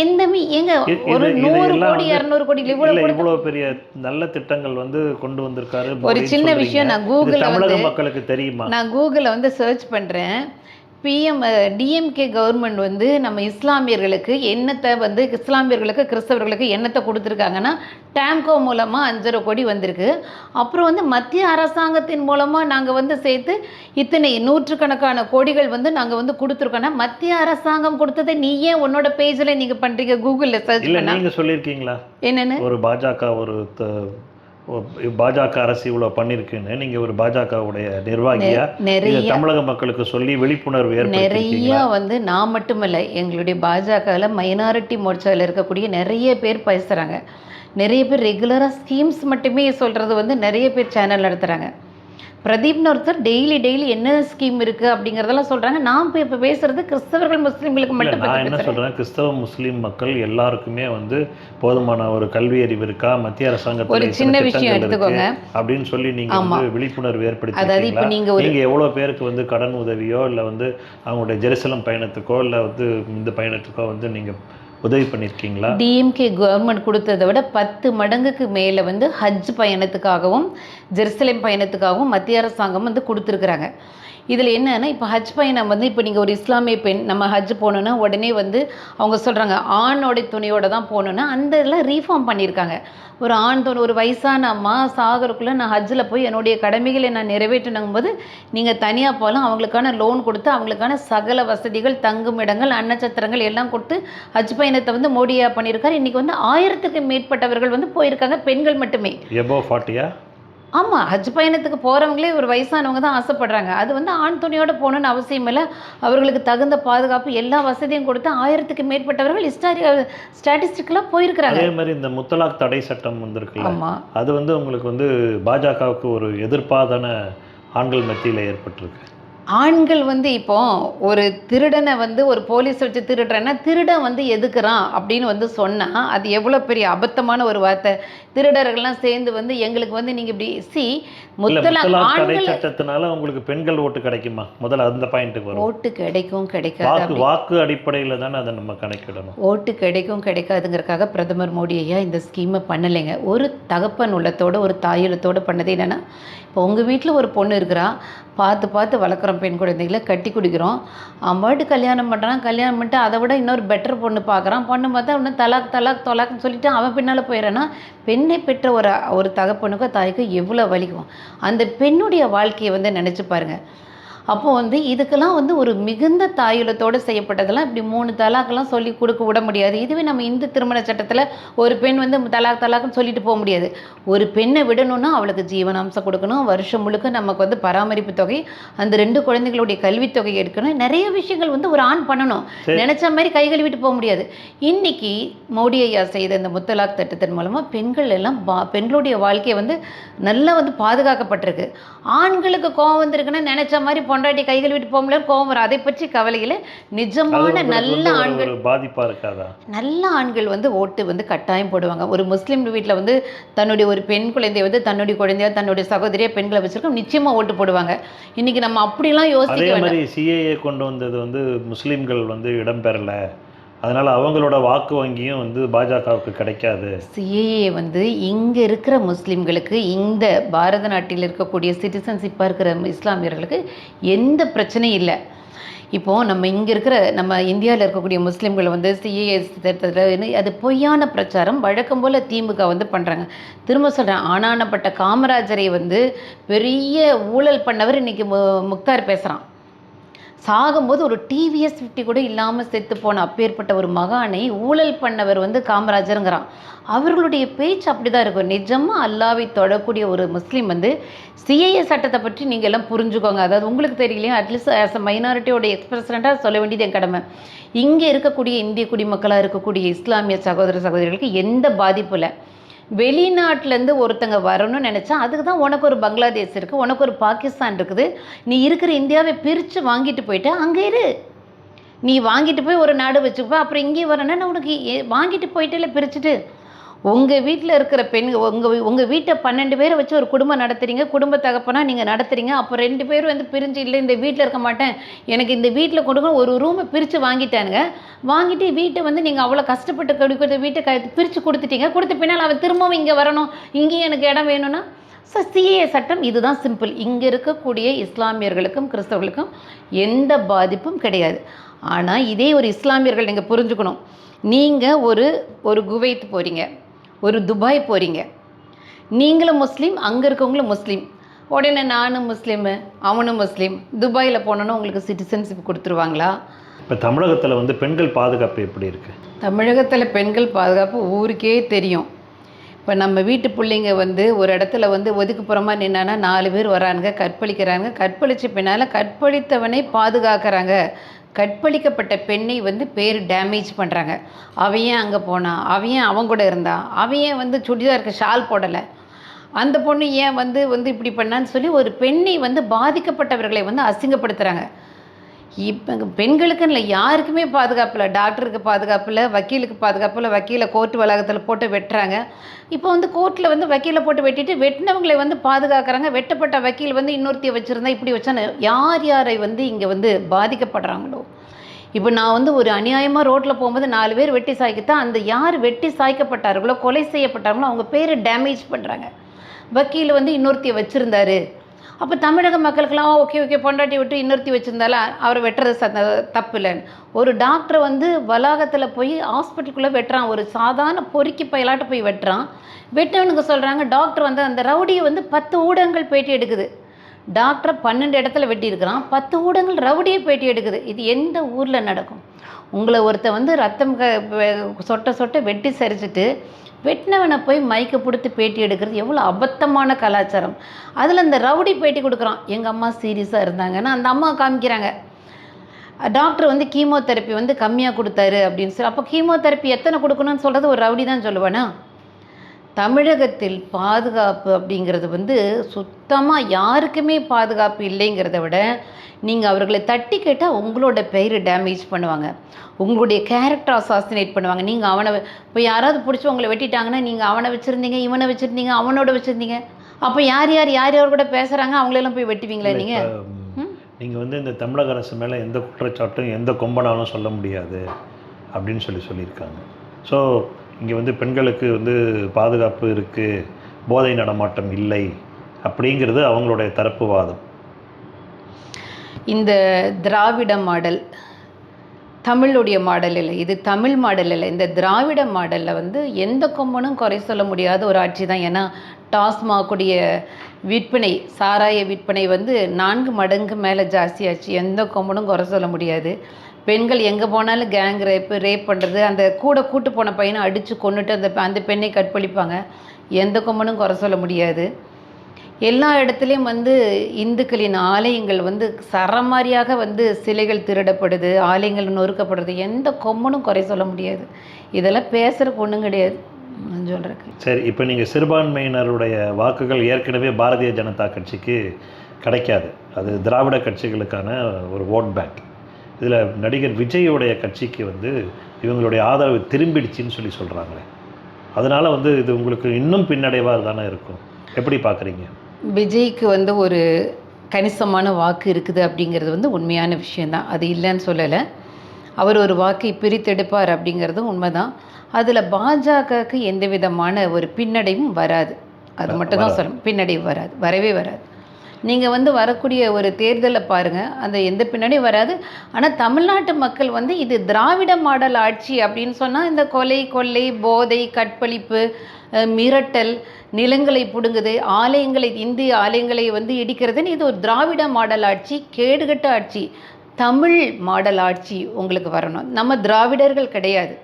எங்க ஒரு 100 கோடி 200 கோடி இவ்வளோ பெரிய நல்ல திட்டங்கள் வந்து கொண்டு வந்திருக்காரு. ஒரு சின்ன விஷயம், நான் கூகுளில் மக்களுக்கு தெரியுமா? நான் கூகுளில் வந்து சர்ச் பண்ணுறேன். டிஎம்கே கவர்மெண்ட் வந்து நம்ம இஸ்லாமியர்களுக்கு என்னத்தை வந்து இஸ்லாமியர்களுக்கு கிறிஸ்தவர்களுக்கு என்னத்தை கொடுத்துருக்காங்கன்னா டேம்கோ மூலமாக 5.5 கோடி வந்திருக்கு. அப்புறம் வந்து மத்திய அரசாங்கத்தின் மூலமாக நாங்கள் வந்து சேர்த்து இத்தனை 100கணக்கான கோடிகள் வந்து நாங்கள் வந்து கொடுத்துருக்கோன்னா மத்திய அரசாங்கம் கொடுத்ததை நீ ஏன் உன்னோட பேஜில் நீங்கள் பண்ணுறீங்க? கூகுளில் சர்ச் பண்ணி நீங்கள் சொல்லியிருக்கீங்களா என்னென்னு? ஒரு பாஜக அரசு இவ்வளோ பண்ணியிருக்குன்னு நீங்கள் ஒரு பாஜகவுடைய நிர்வாகியா நிறைய தமிழக மக்களுக்கு சொல்லி விழிப்புணர்வு நிறையா வந்து நான் மட்டுமில்லை, எங்களுடைய பாஜகவில் மைனாரிட்டி மோர்ச்சாவில் இருக்கக்கூடிய நிறைய பேர் பேசுகிறாங்க. நிறைய பேர் ரெகுலராக ஸ்கீம்ஸ் மட்டுமே சொல்கிறது வந்து நிறைய பேர் சேனல் நடத்துகிறாங்க. பிரதீப்னு ஒருத்தர் டெய்லி என்ன ஸ்கீம் இருக்குது அப்படிங்கிறதெல்லாம் சொல்கிறாங்க. நான் இப்போ பேசுகிறது கிறிஸ்தவர்கள் முஸ்லீம்களுக்கு மட்டும். நான் என்ன சொல்கிறேன், கிறிஸ்தவ முஸ்லீம் மக்கள் எல்லாருக்குமே வந்து போதுமான ஒரு கல்வி அறிவு இருக்கா, மத்திய அரசாங்கத்தில் ஒரு சின்ன விஷயம் எடுத்துக்கோங்க அப்படின்னு சொல்லி நீங்கள் வந்து விழிப்புணர்வு ஏற்படுத்தி. அதாவது இப்போ நீங்கள் எவ்வளோ பேருக்கு வந்து கடன் உதவியோ இல்லை வந்து அவங்களுடைய ஜெருசலம் பயணத்துக்கோ இல்லை வந்து இந்த பயணத்துக்கோ வந்து நீங்கள் உதவி பண்ணியிருக்கீங்களா? டிஎம்கே கவர்மெண்ட் கொடுத்ததை விட 10 மடங்குக்கு மேலே வந்து ஹஜ் பயணத்துக்காகவும் ஜெருசலேம் பயணத்துக்காகவும் மத்திய அரசாங்கம் வந்து கொடுத்துருக்குறாங்க. இதில் என்னன்னா, இப்போ ஹஜ் பயணம் வந்து இப்போ நீங்கள் ஒரு இஸ்லாமிய பெண் நம்ம ஹஜ் போகணுன்னா உடனே வந்து அவங்க சொல்கிறாங்க ஆணோடைய துணையோடு தான் போகணுன்னா அந்த இதெல்லாம் ரீஃபார்ம் பண்ணியிருக்காங்க. ஒரு ஆண் துணை, ஒரு வயசான அம்மா சாகருக்குள்ளே நான் ஹஜ்ஜில் போய் என்னுடைய கடமைகளை நான் நிறைவேற்றணும் போது நீங்கள் தனியாக போகலாம், அவங்களுக்கான லோன் கொடுத்து அவங்களுக்கான சகல வசதிகள், தங்கும் இடங்கள், அன்னச்சத்திரங்கள் எல்லாம் கொடுத்து ஹஜ் பயணத்தை வந்து மோடியா பண்ணியிருக்காரு. இன்றைக்கி வந்து 1000க்கு மேற்பட்டவர்கள் வந்து போயிருக்காங்க, பெண்கள் மட்டுமே. எபோ 40 ஆமாம், ஹஜ் பயணத்துக்கு போகிறவங்களே ஒரு வயசானவங்க தான் ஆசைப்படுறாங்க. அது வந்து ஆண் துணையோட போகணுன்னு அவசியம் இல்ல. அவர்களுக்கு தகுந்த பாதுகாப்பு எல்லா வசதியும் கொடுத்து 1000க்கு மேற்பட்டவர்கள் ஸ்டாட்டிஸ்டிக்கலா போயிருக்கிறாங்க. அதே மாரி இந்த முத்தலாக் தடை சட்டம் வந்திருக்குல்ல, ஆமா. அது வந்து உங்களுக்கு வந்து பாஜகவுக்கு ஒரு எதிர்ப்பா தான ஆண்கள் மத்தியில ஏற்பட்டிருக்கு. ஆண்கள் வந்து இப்போ ஒரு திருடனை வந்து ஒரு போலீஸ் வச்சு திருடுறேன்னா, திருடன் வந்து எதுக்குறான் அப்படின்னு வந்து சொன்னா, அது எவ்வளோ பெரிய அபத்தமான ஒரு வார்த்தை. திருடர்கள்லாம் சேர்ந்து வந்து எங்களுக்கு வந்து நீங்க இப்படி இல்ல முத்தலாக் முத்தலாக் தடை ஆண்கள் சட்டத்தினால உங்களுக்கு பெண்கள் ஓட்டு கிடைக்குமா? முதல்ல அந்த பாயிண்ட்டுக்கு வருவோம். ஓட்டு கிடைக்கும், கிடைக்காது வாக்கு அப்படி வாக்கு அடிப்படையில தானே அத நம்ம கணக்கிடணும். ஓட்டு கிடைக்கும், கிடைக்காதுங்கிறதுக்காக பிரதமர் மோடி ஐயா இந்த ஸ்கீமை பண்ணலைங்க. ஒரு தகப்பன் உள்ளத்தோட, ஒரு தாயுள்ளத்தோட பண்ணது என்னன்னா, இப்போ உங்க வீட்ல ஒரு பொண்ணு இருக்கிறா, பார்த்து பார்த்து வளர்க்குறோம் பெண் குழந்தைகள, கட்டி குடிக்கிறோம். அவன் பாட்டுக்கு கல்யாணம் பண்ணுறான், கல்யாணம் பண்ணிட்டு அதை விட இன்னொரு பெட்டர் பொண்ணு பார்க்குறான். பொண்ணு பார்த்தா இன்னும் தலாக் தலாக் தொலாக்னு சொல்லிட்டு அவன் பின்னால் போயிடறான்னா, பெண்ணை பெற்ற ஒரு ஒரு தகப்பனுக்கோ தாய்க்கோ எவ்வளோ வலிக்கும். அந்த பெண்ணுடைய வாழ்க்கையை வந்து நினச்சி பாருங்க. அப்போ வந்து இதுக்கெல்லாம் வந்து ஒரு மிகுந்த தாயுள்ளத்தோடு செய்யப்பட்டதெல்லாம் இப்படி 3 தலாக்லாம் சொல்லி கொடுக்க விட முடியாது. இதுவே நம்ம இந்து திருமண சட்டத்தில் ஒரு பெண் வந்து தலாக் தலாக்னு சொல்லிட்டு போக முடியாது. ஒரு பெண்ணை விடணும்னா அவளுக்கு ஜீவனாம்சம் கொடுக்கணும், வருஷம் முழுக்க நமக்கு வந்து பராமரிப்பு தொகை, அந்த 2 குழந்தைகளுடைய கல்வித் தொகை எடுக்கணும், நிறைய விஷயங்கள் வந்து ஒரு ஆண் பண்ணணும். நினச்ச மாதிரி கை கழுவிட்டு போக முடியாது. இன்னைக்கு மோடி ஐயா செய்த இந்த முத்தலாக் திட்டத்தின் மூலமாக பெண்கள் எல்லாம் பெண்களுடைய வாழ்க்கையை வந்து நல்லா வந்து பாதுகாக்கப்பட்டிருக்கு. ஆண்களுக்கு கோவம் வந்திருக்குன்னா நினச்ச மாதிரி பொண்டாட்டி கை கழுவிட்டு போக முடியாது, கோவம் வரும். அதை பற்றி கவலையில் நிஜமான நல்ல ஆண்கள் பாதிப்பா இருக்காதா? நல்ல ஆண்கள் வந்து ஓட்டு வந்து கட்டாயம் போடுவாங்க. ஒரு முஸ்லீம் வீட்டில் வந்து தன்னுடைய ஒரு பெண் குழந்தைய வந்து தன்னுடைய குழந்தையா தன்னுடைய சகோதரியா பெண்களை வச்சிருக்கோம், நிச்சயமா ஓட்டு போடுவாங்க. இன்னைக்கு நம்ம அப்படிலாம் யோசிக்க அதே வேண்டாம். மாதிரி சிஏஏ கொண்டு வந்தது வந்து முஸ்லீம்கள் வந்து இடம்பெறல, அதனால அவங்களோட வாக்கு வங்கியும் வந்து பாஜகவுக்கு கிடைக்காது. சிஏஏ வந்து இங்கே இருக்கிற முஸ்லீம்களுக்கு, இந்த பாரத நாட்டில் இருக்கக்கூடிய சிட்டிசன்ஷிப்பாக இருக்கிற இஸ்லாமியர்களுக்கு எந்த பிரச்சனையும் இல்லை. இப்போது நம்ம இங்கே இருக்கிற நம்ம இந்தியாவில் இருக்கக்கூடிய முஸ்லீம்கள் வந்து சிஏஏ அது பொய்யான பிரச்சாரம் வழக்கம் போல் திமுக வந்து பண்ணுறாங்க. திரும்ப சொல்கிறேன், ஆனானப்பட்ட காமராஜரை வந்து பெரிய ஊழல் பண்ணவர் இன்றைக்கி முக்தார் பேசுகிறான். சாகும்போது ஒரு டிவிஎஸ் 50 கூட இல்லாமல் செத்து போன அப்பேற்பட்ட ஒரு மகானை ஊழல் பண்ணவர் வந்து காமராஜருங்கிறான். அவர்களுடைய பேச்சு அப்படி தான் இருக்கும். நிஜமாக அல்லாவை தொடக்கூடிய ஒரு முஸ்லீம் வந்து சிஏஏ சட்டத்தை பற்றி நீங்கள் எல்லாம் புரிஞ்சுக்கோங்க. அதாவது உங்களுக்கு தெரியலையும் அட்லீஸ்ட் ஆஸ் அ மைனாரிட்டியோட எக்ஸ்பிரசிடண்ட்டாக சொல்ல வேண்டியது என் கடமை. இங்கே இருக்கக்கூடிய இந்திய குடிமக்களாக இருக்கக்கூடிய இஸ்லாமிய சகோதர சகோதரிகளுக்கு எந்த பாதிப்பும் இல்லை. வெளிநாட்டிலேருந்து ஒருத்தங்க வரணும்னு நினச்சா அதுக்கு தான் உனக்கு ஒரு பங்களாதேஷ் இருக்குது, உனக்கு ஒரு பாகிஸ்தான் இருக்குது. நீ இருக்கிற இந்தியாவை பிரித்து வாங்கிட்டு போயிட்டு அங்கே இரு. நீ வாங்கிட்டு போய் ஒரு நாடு வச்சுப்போ, அப்புறம் இங்கேயும் வரணுன்னா உனக்கு வாங்கிட்டு போயிட்டே பிரிச்சுட்டு உங்கள் வீட்டில் இருக்கிற பெண்கள் உங்கள் வீட்டை 12 பேரை வச்சு ஒரு குடும்பம் நடத்துகிறீங்க, குடும்ப தகப்பனா நீங்கள் நடத்துகிறீங்க. அப்போ 2 பேரும் வந்து பிரிஞ்சு இல்லை இந்த வீட்டில் இருக்க மாட்டேன், எனக்கு இந்த வீட்டில் கொடுக்க ஒரு ரூமை பிரித்து வாங்கிட்டானுங்க. வாங்கிட்டு வீட்டை வந்து நீங்கள் அவ்வளோ கஷ்டப்பட்டு கொடுக்குற வீட்டை பிரித்து கொடுத்துட்டீங்க. கொடுத்த பின்னால் அவள் திரும்பவும் இங்கே வரணும், இங்கேயும் எனக்கு இடம் வேணும்னா சிஏஏ சட்டம் இதுதான் சிம்பிள். இங்கே இருக்கக்கூடிய இஸ்லாமியர்களுக்கும் கிறிஸ்தவர்களுக்கும் எந்த பாதிப்பும் கிடையாது. ஆனால் இதே ஒரு இஸ்லாமியர்கள் நீங்கள் புரிஞ்சுக்கணும். நீங்கள் ஒரு குவைத் போகிறீங்க, ஒரு துபாய் போகிறீங்க, நீங்களும் முஸ்லீம், அங்கே இருக்கவங்களும் முஸ்லீம். உடனே நானும் முஸ்லீமு அவனும் முஸ்லீம், துபாயில் போனோன்னா உங்களுக்கு சிட்டிசன்ஷிப் கொடுத்துருவாங்களா? இப்போ தமிழகத்தில் வந்து பெண்கள் பாதுகாப்பு எப்படி இருக்குது? தமிழகத்தில் பெண்கள் பாதுகாப்பு ஊருக்கே தெரியும். இப்போ நம்ம வீட்டு பிள்ளைங்க வந்து ஒரு இடத்துல வந்து ஒதுக்குப்புறமாக நின்னான்னா 4 பேர் வரானுங்க, கற்பழிக்கிறாங்க. கற்பழித்த பின்னால் கற்பழித்தவனை பாதுகாக்கிறாங்க. கற்பழிக்கப்பட்ட பெண்ணை வந்து பேர் டேமேஜ் பண்ணுறாங்க. அவன் ஏன் அங்கே போனான், அவன் ஏன் அவன் கூட இருந்தான், அவன் ஏன் வந்து சுடிதாருக்கு ஷால் போடலை, அந்த பொண்ணு ஏன் வந்து இப்படி பண்ணான்னு சொல்லி ஒரு பெண்ணை வந்து பாதிக்கப்பட்டவர்களை வந்து அசிங்கப்படுத்துகிறாங்க. இப்போ பெண்களுக்குன்னு இல்லை, யாருக்குமே பாதுகாப்பு இல்லை. டாக்டருக்கு பாதுகாப்பு இல்லை, வக்கீலுக்கு பாதுகாப்பு இல்லை. வக்கீலை கோர்ட் வளாகத்தில் போட்டு வெட்டுறாங்க. இப்போ வந்து கோர்ட்டில் வந்து வக்கீலை போட்டு வெட்டிட்டு வெட்டினவங்களை வந்து பாதுகாக்கிறாங்க. வெட்டப்பட்ட வக்கீல் வந்து இன்னொருத்தியை வச்சுருந்தா இப்படி வச்சான்னு யாரை வந்து இங்கே வந்து பாதிக்கப்படுறாங்களோ. இப்போ நான் வந்து ஒரு அநியாயமாக ரோட்டில் போகும்போது 4 பேர் வெட்டி சாய்க்கத்தான் அந்த யார் வெட்டி சாய்க்கப்பட்டார்களோ, கொலை செய்யப்பட்டார்களோ அவங்க பேரை டேமேஜ் பண்ணுறாங்க. வக்கீல் வந்து இன்னொருத்தியை வச்சுருந்தாரு. அப்போ தமிழக மக்களுக்கெல்லாம் ஓகே பொண்டாட்டி விட்டு இன்னொருத்தி வச்சுருந்தாலும் அவரை வெட்டுறது தப்பு இல்லைன்னு. ஒரு டாக்டர் வந்து வளாகத்தில் போய் ஹாஸ்பிட்டலுக்குள்ளே வெட்டுறான், ஒரு சாதாரண பொறுக்கி பயலாட்டு போய் வெட்டுறான். வெட்டவனுக்கு சொல்கிறாங்க, டாக்டர் வந்து அந்த ரவுடியை வந்து 10 ஊடகங்கள் பேட்டி எடுக்குது. டாக்டரை 12 இடத்துல வெட்டியிருக்கிறான், 10 ஊடகங்கள் ரவுடியை பேட்டி எடுக்குது. இது எந்த ஊரில் நடக்கும்? உங்களை ஒருத்தன் வந்து ரத்தம் சொட்ட சொட்ட வெட்டி சரிச்சிட்டு வெட்டினவனை போய் மைக்கை பிடித்து பேட்டி எடுக்கிறது எவ்வளோ அபத்தமான கலாச்சாரம். அதில் இந்த ரவுடி பேட்டி கொடுக்குறான், எங்கள் அம்மா சீரியஸாக இருந்தாங்கன்னா அந்த அம்மா காமிக்கிறாங்க. டாக்டர் வந்து கீமோதெரப்பி வந்து கம்மியாக கொடுத்தாரு அப்படின்னு சொல்லி, அப்போ கீமோதெரப்பி எத்தனை கொடுக்கணும்னு சொல்கிறது ஒரு ரவுடி தான் சொல்லுவானா? தமிழகத்தில் பாதுகாப்பு அப்படிங்கிறது வந்து சுத்தமாக யாருக்குமே பாதுகாப்பு இல்லைங்கிறத விட, நீங்கள் அவர்களை தட்டி கேட்டால் உங்களோட பெயர் டேமேஜ் பண்ணுவாங்க, உங்களுடைய கேரக்டர் அசாசினேட் பண்ணுவாங்க. நீங்கள் அவனை இப்போ யாராவது பிடிச்சி உங்களை வெட்டிட்டாங்கன்னா, நீங்கள் அவனை வச்சுருந்தீங்க, இவனை வச்சுருந்தீங்க, அவனோட வச்சுருந்தீங்க, அப்போ யார் யார் யார் யார் கூட பேசுகிறாங்க அவங்களெல்லாம் போய் வெட்டுவீங்களா நீங்கள்? நீங்கள் வந்து இந்த தமிழக அரசு மேலே எந்த குற்றச்சாட்டும் எந்த கொம்பனாலும் சொல்ல முடியாது அப்படின்னு சொல்லியிருக்காங்க. ஸோ இங்கே வந்து பெண்களுக்கு வந்து பாதுகாப்பு இருக்குது, போதை நடமாட்டம் இல்லை அப்படிங்கிறது அவங்களுடைய தரப்பு வாதம். இந்த திராவிட மாடல் தமிழுடைய மாடல் இல்லை, இது தமிழ் மாடல் இல்லை. இந்த திராவிட மாடலில் வந்து எந்த கொம்பனும் குறை சொல்ல முடியாத ஒரு ஆட்சி தான். ஏன்னா டாஸ்மாகுடைய விற்பனை, சாராய விற்பனை வந்து 4 மடங்கு மேலே ஜாஸ்தியாச்சு. எந்த கொம்பனும் குறை சொல்ல முடியாது. பெண்கள் எங்கே போனாலும் கேங் ரேப் பண்ணுறது, அந்த கூட்டு போன பையனை அடித்து கொண்டுட்டு அந்த பெண்ணை கற்பழிப்பாங்க. எந்த கொம்பனும் குறை சொல்ல முடியாது. எல்லா இடத்துலையும் வந்து இந்துக்களின் ஆலயங்கள் வந்து சரமாரியாக வந்து சிலைகள் திருடப்படுது, ஆலயங்கள் நொறுக்கப்படுறது. எந்த கொம்பனும் குறை சொல்ல முடியாது. இதெல்லாம் பேசுகிறக்கு ஒன்றும் கிடையாது நான் சொல்கிறேன். சரி, இப்போ நீங்கள் சிறுபான்மையினருடைய வாக்குகள் ஏற்கனவே பாரதிய ஜனதா கட்சிக்கு கிடைக்காது, அது திராவிட கட்சிகளுக்கான ஒரு ஓட் பேங்க். இதில் நடிகர் விஜயோடைய கட்சிக்கு வந்து இவங்களுடைய ஆதரவு திரும்பிடுச்சின்னு சொல்கிறாங்களே, அதனால் வந்து இது உங்களுக்கு இன்னும் பின்னடைவாக தானே இருக்கும். எப்படி பார்க்குறீங்க? விஜய்க்கு வந்து ஒரு கணிசமான வாக்கு இருக்குது அப்படிங்கிறது வந்து உண்மையான விஷயந்தான், அது இல்லைன்னு சொல்லலை. அவர் ஒரு வாக்கை பிரித்தெடுப்பார் அப்படிங்கிறதும் உண்மைதான். அதில் பாஜகவுக்கு எந்த விதமான ஒரு பின்னடைவும் வராது, அது மட்டும் தான் சொல்லணும். பின்னடைவு வராது, வரவே வராது. நீங்கள் வந்து வரக்கூடிய ஒரு தேர்தலை பாருங்கள், அந்த எந்த பின்னடையும் வராது. ஆனால் தமிழ்நாட்டு மக்கள் வந்து இது திராவிட மாடல் ஆட்சி அப்படின்னு சொன்னால், இந்த கொலை, கொள்ளை, போதை, கற்பழிப்பு, மிரட்டல், நிலங்களை பிடுங்குது, ஆலயங்களை, இந்திய ஆலயங்களை வந்து இடிக்கிறதுன்னு, இது ஒரு திராவிட மாடல் ஆட்சி, கேடுகட்ட ஆட்சி, தமிழ் மாடல் ஆட்சி உங்களுக்கு வரணும். நம்ம திராவிடர்கள் கிடையாது.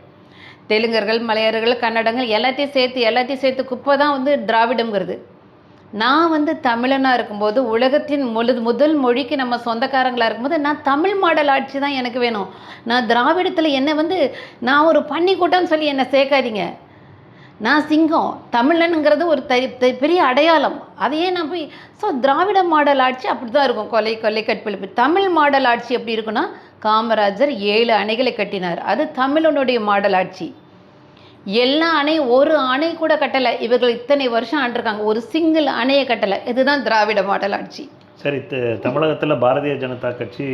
தெலுங்கர்கள், மலையாளர்கள், கன்னடங்கள் எல்லாத்தையும் சேர்த்து குப்பை தான் வந்து திராவிடங்கிறது. நான் வந்து தமிழனாக இருக்கும்போது, உலகத்தின் முதல் மொழிக்கு நம்ம சொந்தக்காரங்களாக இருக்கும்போது, நான் தமிழ் மாடல் ஆட்சி தான் எனக்கு வேணும். நான் திராவிடத்தில் என்னை வந்து நான் ஒரு பன்னிக்கூட்டம்னு சொல்லி என்னை சேர்க்காதீங்க. நான் சிங்கம், தமிழனுங்கிறது ஒரு பெரிய அடையாளம். அதையே நான் போய் திராவிட மாடல் ஆட்சி அப்படி தான் இருக்கும். கொலை கற்பழிப்பு. தமிழ் மாடல் ஆட்சி எப்படி இருக்குன்னா, காமராஜர் 7 அணைகளை கட்டினார், அது தமிழனுடைய மாடல் ஆட்சி. எல்லா அணையும், ஒரு அணை கூட கட்டலை. இவர்கள் இத்தனை வருஷம் ஆண்டிருக்காங்க, ஒரு சிங்கிள் அணையை கட்டலை. இதுதான் திராவிட மாடல் ஆட்சி. சரி, தமிழகத்தில் பாரதிய ஜனதா கட்சி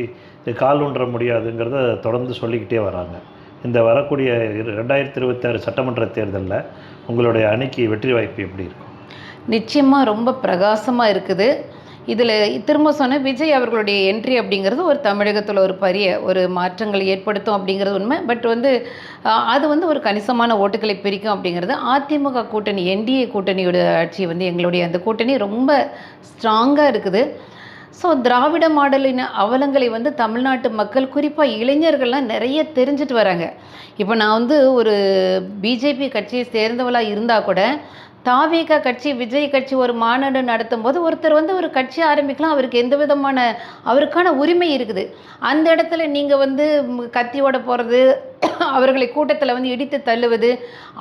கால் ஊன்ற முடியாதுங்கிறத தொடர்ந்து சொல்லிக்கிட்டே வராங்க. இந்த வரக்கூடிய 2026 சட்டமன்ற தேர்தலில் உங்களுடைய அணிக்கு வெற்றி வாய்ப்பு எப்படி இருக்கும்? நிச்சயமாக ரொம்ப பிரகாசமாக இருக்குது. இதில் திரும்ப சொன்ன விஜய் அவர்களுடைய என்ட்ரி அப்படிங்கிறது ஒரு தமிழகத்தில் ஒரு மாற்றங்களை ஏற்படுத்தும் அப்படிங்கிறது உண்மை. பட் வந்து அது வந்து ஒரு கணிசமான ஓட்டுகளை பிரிக்கும் அப்படிங்கிறது. அதிமுக கூட்டணி, என்டிஏ கூட்டணியோட ஆட்சி வந்து எங்களுடைய அந்த கூட்டணி ரொம்ப ஸ்ட்ராங்காக இருக்குது. ஸோ திராவிட மாடலின் அவலங்களை வந்து தமிழ்நாட்டு மக்கள், குறிப்பாக இளைஞர்கள்லாம் நிறைய தெரிஞ்சுட்டு வராங்க. இப்போ நான் வந்து ஒரு பிஜேபி கட்சியை சேர்ந்தவளாக இருந்தால் கூட, தாவேகா கட்சி, விஜய் கட்சி ஒரு மாநாடு நடத்தும் போது ஒருத்தர் வந்து ஒரு கட்சி ஆரம்பிக்கலாம், அவருக்கு எந்த விதமான அவருக்கான உரிமை இருக்குது. அந்த இடத்துல நீங்கள் வந்து கத்தியோட போகிறது, அவர்களை கூட்டத்தில் வந்து இடித்து தள்ளுவது,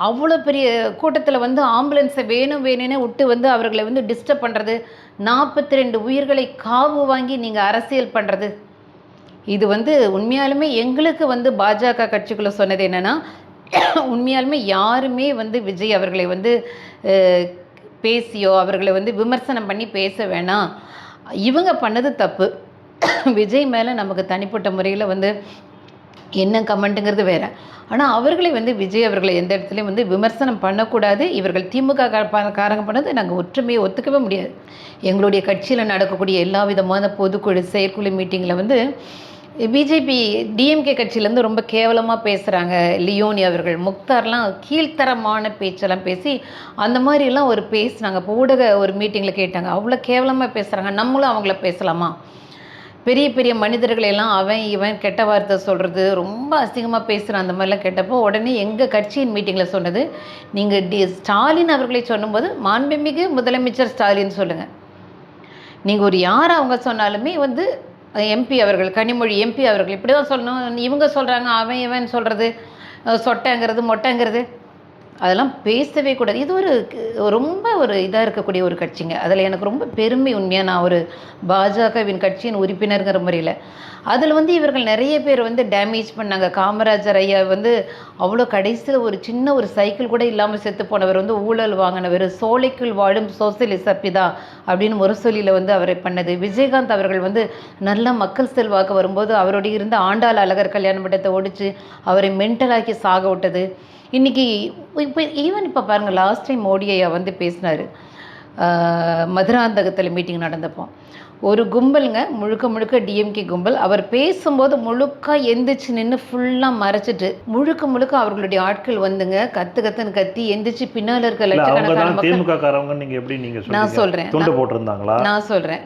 அவ்வளோ பெரிய கூட்டத்தில் வந்து ஆம்புலன்ஸை வேணும்னே விட்டு வந்து அவர்களை வந்து டிஸ்டர்ப் பண்ணுறது, 42 உயிர்களை காவு வாங்கி நீங்கள் அரசியல் பண்ணுறது, இது வந்து உண்மையாலுமே எங்களுக்கு வந்து பாஜக கட்சிக்குள்ளே சொன்னது என்னென்னா, உண்மையாலுமே யாருமே வந்து விஜய் அவர்களை வந்து பேசியோ அவர்களை வந்து விமர்சனம் பண்ணி பேச வேணாம், இவங்க பண்ணது தப்பு. விஜய் மேலே நமக்கு தனிப்பட்ட முறையில் வந்து என்ன கமெண்ட்டுங்கிறது வேறு. ஆனால் அவர்களை வந்து விஜய் அவர்களை எந்த இடத்துலையும் வந்து விமர்சனம் பண்ணக்கூடாது. இவர்கள் திமுக காரங்க பண்ணது நாங்கள் ஒற்றுமையை ஒத்துக்கவே முடியாது. எங்களுடைய கட்சியில் நடக்கக்கூடிய எல்லா விதமான பொதுக்குழு, செயற்குழு மீட்டிங்கில் வந்து பிஜேபி, டிஎம்கே கட்சியிலேருந்து ரொம்ப கேவலமாக பேசுகிறாங்க. லியோனி அவர்கள், முக்தார்லாம் கீழ்த்தரமான பேச்செல்லாம் பேசி அந்த மாதிரிலாம் ஒரு பேசுனாங்க. இப்போ ஊடக ஒரு மீட்டிங்கில் கேட்டாங்க, அவ்வளோ கேவலமாக பேசுகிறாங்க, நம்மளும் அவங்கள பேசலாமா? பெரிய பெரிய மனிதர்கள் எல்லாம் அவன் இவன் கெட்ட வார்த்தை சொல்கிறது, ரொம்ப அசிங்கமாக பேசுகிறான், அந்த மாதிரிலாம் கேட்டப்போ உடனே எங்கள் கட்சியின் மீட்டிங்கில் சொன்னது, நீங்கள் ஸ்டாலின் அவர்களை சொல்லும்போது மாண்புமிகு முதலமைச்சர் ஸ்டாலின் சொல்லுங்கள். நீங்கள் ஒரு யார் அவங்க சொன்னாலுமே வந்து எம்பி அவர்கள், கனிமொழி எம்பி அவர்கள் இப்படி தான் சொல்லணும். இவங்க சொல்கிறாங்க அவன் இவன் சொல்கிறது, சொட்டைங்கிறது மொட்டைங்கிறது அதெல்லாம் பேசவே கூடாது. இது ரொம்ப ஒரு இதாக இருக்கக்கூடிய ஒரு கட்சிங்க. அதில் எனக்கு ரொம்ப பெருமை உண்மையாக. நான் ஒரு பாஜகவின் கட்சியின் உறுப்பினருங்கிற முறையில் அதில் வந்து இவர்கள் நிறைய பேர் வந்து டேமேஜ் பண்ணாங்க. காமராஜர் ஐயா வந்து அவ்வளோ கடைசியில் ஒரு சின்ன ஒரு சைக்கிள் கூட இல்லாமல் செத்து போனவர், வந்து ஊழல் வாங்கினவர், சோலைக்குள் வாழும் சோசியலிச பிதா அப்படின்னு முரசொலியில் வந்து அவரை பண்ணது. விஜயகாந்த் அவர்கள் வந்து நல்ல மக்கள் செல்வாக்கு வரும்போது அவருடைய இருந்த ஆண்டாள் அழகர் கல்யாண மண்டபத்தை ஒடிச்சு அவரை மென்டலாக்கி சாக விட்டது. இன்றைக்கி இப்போ பாருங்கள், லாஸ்ட் டைம் மோடி ஐயா வந்து பேசினார் மதுராந்தகத்தில் மீட்டிங் நடந்தப்போ. ஒரு கும்பலுங்க, முழுக்க முழுக்க டிஎம்கே கும்பல். அவர் பேசும்போது முழுக்க எந்திரிச்சு நின்று ஃபுல்லாக மறைச்சிட்டு முழுக்க முழுக்க அவர்களுடைய ஆட்கள் வந்துங்க கத்துன்னு கத்தி எந்திரிச்சு பின்னால் இருக்க லட்சக்கணக்கான திமுக காரவங்க. நீங்க எப்படி நீங்க நான் சொல்றேன், துண்டு போட்டிருந்தாங்களா? நான் சொல்றேன்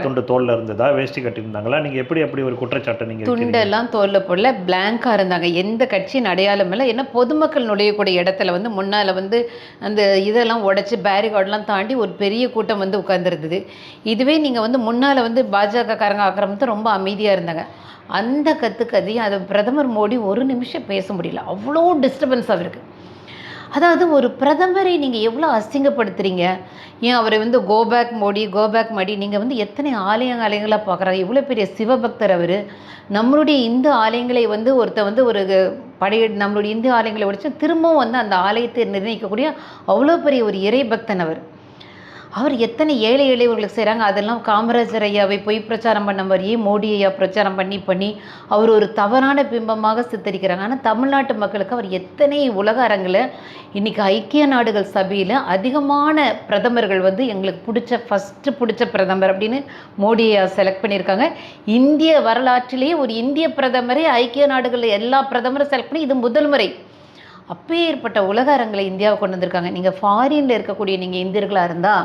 துண்டு தோல்ல இருந்ததா, வேஷ்டி கட்டி இருந்தாங்களா? நீங்க எப்படி அப்படி ஒரு குற்றச்சாட்டை நீங்க? துண்டெல்லாம் தோல்ல போடல, பிளாங்கா இருந்தாங்க. எந்த கட்சியின் அடையாளம் இல்லை. ஏன்னா பொதுமக்கள் நுழையக்கூடிய இடத்துல வந்து முன்னால் வந்து அந்த இதெல்லாம் உடைச்சி பேரிகார்டெலாம் தாண்டி ஒரு பெரிய கூட்டம் வந்து உட்கார்ந்துருந்தது. இதுவே நீங்கள் வந்து முன்னால் வந்து பாஜக காரங்க ஆக்கிரமித்து ரொம்ப அமைதியாக இருந்தாங்க. அந்த கதையும் அதை பிரதமர் மோடி ஒரு நிமிஷம் பேச முடியல, அவ்வளோ டிஸ்டர்பன்ஸ் அவருக்கு. அதாவது ஒரு பிரதமரை நீங்கள் எவ்வளோ அசிங்கப்படுத்துகிறீங்க. ஏன் அவரை வந்து கோபேக் மோடி கோபேக் மோடி, நீங்கள் வந்து எத்தனை ஆலயங்களாக பார்க்குறாங்க. எவ்வளோ பெரிய சிவபக்தர் அவர். நம்மளுடைய இந்து ஆலயங்களை வந்து வந்து ஒரு நம்மளுடைய இந்து ஆலயங்களை உடைச்சு திரும்பவும் வந்து அந்த ஆலயத்தை நிர்ணயிக்கக்கூடிய அவ்வளோ பெரிய ஒரு இறை பக்தன் அவர். அவர் எத்தனை ஏழை எளியவர்களுக்கு செய்கிறாங்க. அதெல்லாம் காமராஜர் ஐயாவை பொய் பிரச்சாரம் பண்ண மாதிரியே மோடி ஐயா பிரச்சாரம் பண்ணி அவர் ஒரு தவறான பிம்பமாக சித்தரிக்கிறாங்க. ஆனால் தமிழ்நாட்டு மக்களுக்கு அவர் எத்தனை உலக அரங்கில் இன்றைக்கி ஐக்கிய நாடுகள் சபையில் அதிகமான பிரதமர்கள் வந்து எங்களுக்கு பிடிச்ச பிரதமர் அப்படின்னு மோடி ஐயா செலக்ட் பண்ணியிருக்காங்க. இந்திய வரலாற்றிலேயே ஒரு இந்திய பிரதமரை ஐக்கிய நாடுகளில் எல்லா பிரதமரும் செலக்ட் பண்ணி இது முதல் முறை. அப்பேற்பட்ட உலக அரங்களை இந்தியாவை கொண்டு வந்திருக்காங்க. நீங்கள் ஃபாரினில் இருக்கக்கூடிய நீங்கள் இந்தியர்களாக இருந்தால்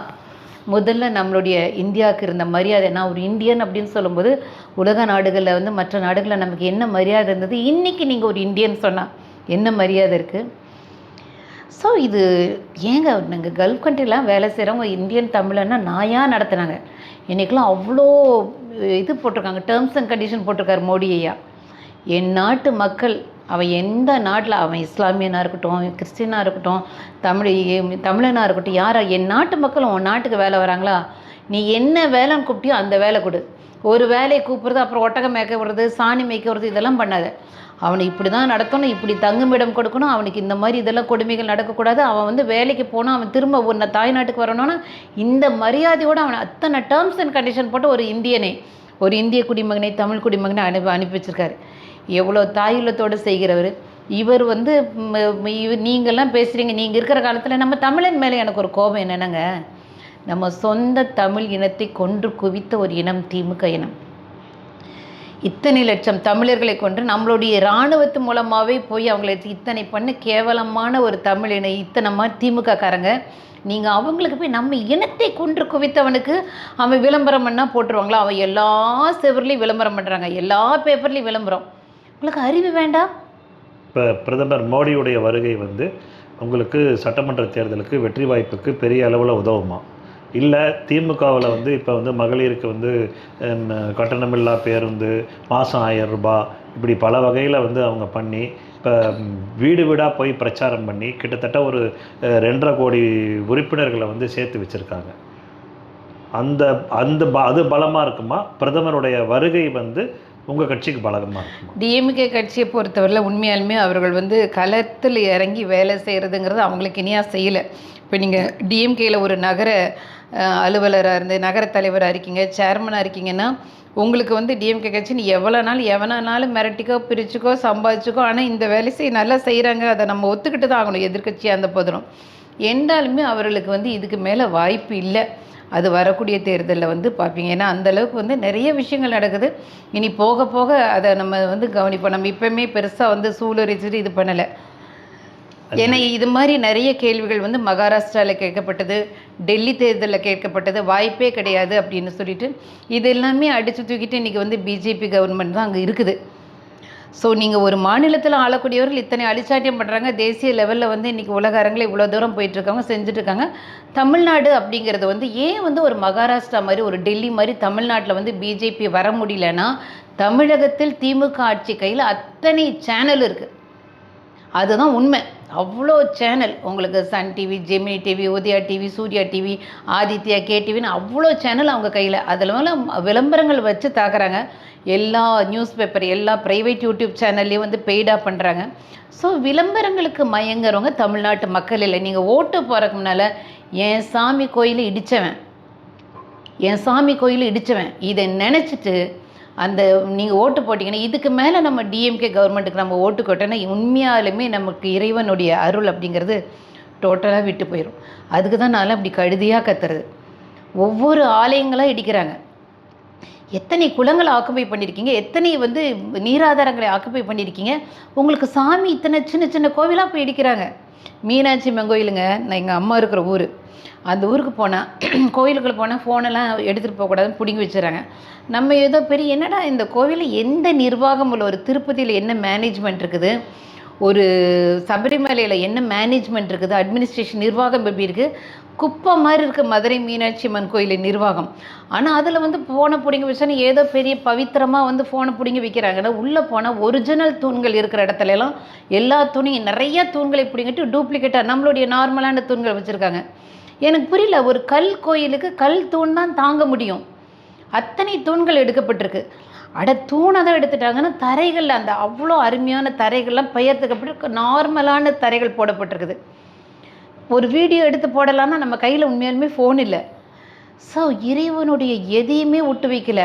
முதல்ல நம்மளுடைய இந்தியாவுக்கு இருந்த மரியாதை, நான் ஒரு இந்தியன் அப்படின்னு சொல்லும்போது உலக நாடுகளில் வந்து மற்ற நாடுகளில் நமக்கு என்ன மரியாதை இருந்தது, இன்றைக்கி நீங்கள் ஒரு இந்தியன் சொன்னால் என்ன மரியாதை இருக்குது? ஸோ இது ஏங்க நாங்கள் கல்ஃப் கண்ட்ரிலாம் வேலை செய்கிறவங்க இந்தியன் தமிழன்னா நாயாக நடத்துனாங்க. இன்றைக்கெலாம் அவ்வளோ இது போட்டிருக்காங்க, டேர்ம்ஸ் அண்ட் கண்டிஷன் போட்டிருக்காரு மோடி ஐயா. என் நாட்டு மக்கள், அவன் எந்த நாட்டில், அவன் இஸ்லாமியனாக இருக்கட்டும், கிறிஸ்டினாக இருக்கட்டும், தமிழனாக இருக்கட்டும், யாரா, என் நாட்டு மக்கள் உன் நாட்டுக்கு வேலை வராங்களா, நீ என்ன வேலைன்னு கூப்பிட்டியோ அந்த வேலை கொடு. ஒரு வேலையை கூப்பிட்றது அப்புறம் ஒட்டகம் மேய்க்க விடுறது, சாணி மேய்க்க விடுறது, இதெல்லாம் பண்ணாத. அவனை இப்படி தான் நடத்தணும், இப்படி தங்குமிடம் கொடுக்கணும், அவனுக்கு இந்த மாதிரி இதெல்லாம் கொடுமைகள் நடக்கக்கூடாது. அவன் வந்து வேலைக்கு போனால் அவன் திரும்ப ஒரு தாய்நாட்டுக்கு வரணும்னா இந்த மரியாதையோடு அவனை அத்தனை டேர்ம்ஸ் அண்ட் கண்டிஷன் போட்டு ஒரு இந்திய குடிமகனை, தமிழ் குடிமகனை அனுப்பி வச்சிருக்காரு. எவ்வளோ தாயுள்ளத்தோடு செய்கிறவர் இவர். வந்து நீங்கள்லாம் பேசுகிறீங்க, நீங்கள் இருக்கிற காலத்தில் நம்ம தமிழன் மேலே எனக்கு ஒரு கோபம் என்னென்னங்க, நம்ம சொந்த தமிழ் இனத்தை கொன்று குவித்த ஒரு இனம் திமுக இனம். இத்தனை லட்சம் தமிழர்களை கொன்று நம்மளுடைய இராணுவத்து மூலமாகவே போய் அவங்களை இத்தனை பண்ண கேவலமான ஒரு தமிழ் இனம் இத்தனை திமுக காரங்க. நீங்கள் அவங்களுக்கு போய் நம்ம இனத்தை கொன்று குவித்தவனுக்கு அவன் விளம்பரம் பண்ணால் போட்டுருவாங்களா? அவன் எல்லா செவர்லேயும் விளம்பரம் பண்ணுறாங்க, எல்லா பேப்பர்லேயும் விளம்பரம். உங்களுக்கு அறிவு வேண்டாம்? இப்போ பிரதமர் மோடியுடைய வருகை வந்து உங்களுக்கு சட்டமன்ற தேர்தலுக்கு வெற்றி வாய்ப்புக்கு பெரிய அளவில் உதவுமா? இல்லை திமுகவில் வந்து இப்போ வந்து மகளிருக்கு வந்து கட்டணமில்லா பேருந்து, மாதம் 1000 ரூபாய், இப்படி பல வகையில் வந்து அவங்க பண்ணி இப்போ வீடு வீடாக போய் பிரச்சாரம் பண்ணி கிட்டத்தட்ட ஒரு 2.5 கோடி உறுப்பினர்களை வந்து சேர்த்து வச்சுருக்காங்க. அது பலமாக இருக்குமா? பிரதமருடைய வருகை வந்து உங்கள் கட்சிக்கு பலகமாக இருக்குமா? டிஎம்கே கட்சியை பொறுத்தவரையில் உண்மையாலுமே அவர்கள் வந்து களத்தில் இறங்கி வேலை செய்கிறதுங்கிறது அவங்களுக்கு இனியாக செய்யலை. இப்போ நீங்கள் டிஎம்கேயில் ஒரு நகர அலுவலராக இருந்து நகர தலைவராக இருக்கீங்க, சேர்மனாக இருக்கீங்கன்னா உங்களுக்கு வந்து டிஎம்கே கட்சி நீ எவனாலும் மிரட்டிக்கோ பிரிச்சுக்கோ சம்பாதிச்சுக்கோ, ஆனால் இந்த வேலை நல்லா செய்கிறாங்க, அதை நம்ம ஒத்துக்கிட்டு தான் ஆகணும் எதிர்கட்சியாக அந்த போதும். என்றாலுமே அவர்களுக்கு வந்து இதுக்கு மேலே வாய்ப்பு இல்லை. அது வரக்கூடிய தேர்தலில் வந்து பார்ப்பீங்க. ஏன்னா அந்தளவுக்கு வந்து நிறைய விஷயங்கள் நடக்குது. இனி போக போக அதை நம்ம வந்து கவனிப்போம். நம்ம இப்போவுமே பெருசாக வந்து சூழறிச்சிட்டு இது பண்ணலை. ஏன்னா இது மாதிரி நிறைய கேள்விகள் வந்து மகாராஷ்டிராவில் கேட்கப்பட்டது, டெல்லி தேர்தலில் கேட்கப்பட்டது வாய்ப்பே கிடையாது அப்படின்னு சொல்லிட்டு இது எல்லாமே அடித்து தூக்கிட்டு இன்றைக்கி வந்து பிஜேபி கவர்மெண்ட் தான் அங்கே இருக்குது. ஸோ நீங்கள் ஒரு மாநிலத்தில் ஆளக்கூடியவர்கள் இத்தனை அழிச்சாட்டியம் பண்ணுறாங்க. தேசிய லெவலில் வந்து இன்றைக்கி உலக அரங்கில் இவ்வளோ தூரம் போயிட்டுருக்காங்க, செஞ்சுட்ருக்காங்க. தமிழ்நாடு அப்படிங்கிறது வந்து ஏன் வந்து ஒரு மகாராஷ்டிரா மாதிரி ஒரு டெல்லி மாதிரி தமிழ்நாட்டில் வந்து பிஜேபி வர முடியலன்னா, தமிழகத்தில் திமுக ஆட்சி கையில் அத்தனை சேனல் இருக்குது. அதுதான் உண்மை. அவ்வளோ சேனல் உங்களுக்கு Sun TV, Gemini TV, Udaya TV, Surya TV, Aditya, கேடிவின்னு அவ்வளோ சேனல் அவங்க கையில். அதில் விளம்பரங்கள் வச்சு தாக்குறாங்க. எல்லா நியூஸ் பேப்பர், எல்லா ப்ரைவேட் யூடியூப் சேனல்லையும் வந்து பெய்டாக பண்ணுறாங்க. ஸோ விளம்பரங்களுக்கு மயங்குறவங்க தமிழ்நாட்டு மக்கள் இல்லை. நீங்கள் ஓட்டு போகிறதுக்கு முன்னால் என் சாமி கோயிலை இடித்தவன் இதை நினச்சிட்டு அந்த நீங்கள் ஓட்டு போட்டிங்கன்னா, இதுக்கு மேலே நம்ம டிஎம்கே கவர்மெண்ட்டுக்கு நம்ம ஓட்டு போட்டோன்னா உண்மையாலுமே நமக்கு இறைவனுடைய அருள் அப்படிங்கிறது டோட்டலாக விட்டு போயிடும். அதுக்கு தான் நான் அப்படி கழுதியாக கத்துறது. ஒவ்வொரு ஆலயங்களாக இடிக்கிறாங்க. எத்தனை குளங்களை ஆக்குப்பை பண்ணியிருக்கீங்க, எத்தனை வந்து நீராதாரங்களை ஆக்குப்பை பண்ணியிருக்கீங்க. உங்களுக்கு சாமி இத்தனை சின்ன சின்ன கோவிலாக போய் இடிக்கிறாங்க. மீனாட்சி அம்மன் கோயிலுங்க, நான் எங்கள் அம்மா இருக்கிற ஊர், அந்த ஊருக்கு போனால் கோயிலுக்குள்ளே போனால் ஃபோனெல்லாம் எடுத்துகிட்டு போகக்கூடாதுன்னு பிடுங்கி வச்சுறாங்க. நம்ம ஏதோ பெரிய என்னடா இந்த கோவிலில் எந்த நிர்வாகம் உள்ள, ஒரு திருப்பதியில் என்ன மேனேஜ்மெண்ட் இருக்குது, ஒரு சபரிமலையில் என்ன மேனேஜ்மெண்ட் இருக்குது, அட்மினிஸ்ட்ரேஷன் நிர்வாகம் எப்படி இருக்குது, குப்பை மாதிரி இருக்குது மதுரை மீனாட்சி அம்மன் கோயிலின் நிர்வாகம். ஆனால் அதில் வந்து ஃபோனை பிடிங்கி வச்சோன்னா ஏதோ பெரிய பவித்திரமாக வந்து ஃபோனை பிடிங்கி வைக்கிறாங்கன்னா, உள்ளே போனால் ஒரிஜினல் தூண்கள் இருக்கிற இடத்துலலாம் எல்லா துணியும் நிறைய தூண்களை பிடிங்கிட்டு டூப்ளிகேட்டாக நம்மளுடைய நார்மலான தூண்கள் வச்சுருக்காங்க. எனக்கு புரியல, ஒரு கல் கோயிலுக்கு கல் தூண் தான் தாங்க முடியும், அத்தனை தூண்கள் எடுக்கப்பட்டிருக்கு. தூணை தான் எடுத்துட்டாங்கன்னா தரைகளில் அந்த அவ்வளோ அருமையான தரைகள்லாம் பெயர்த்துக்கப்பட்டு நார்மலான தரைகள் போடப்பட்டிருக்குது. ஒரு வீடியோ எடுத்து போடலான்னா நம்ம கையில் உண்மையாலுமே ஃபோன் இல்லை. ஸோ இறைவனுடைய எதையுமே விட்டு வைக்கல.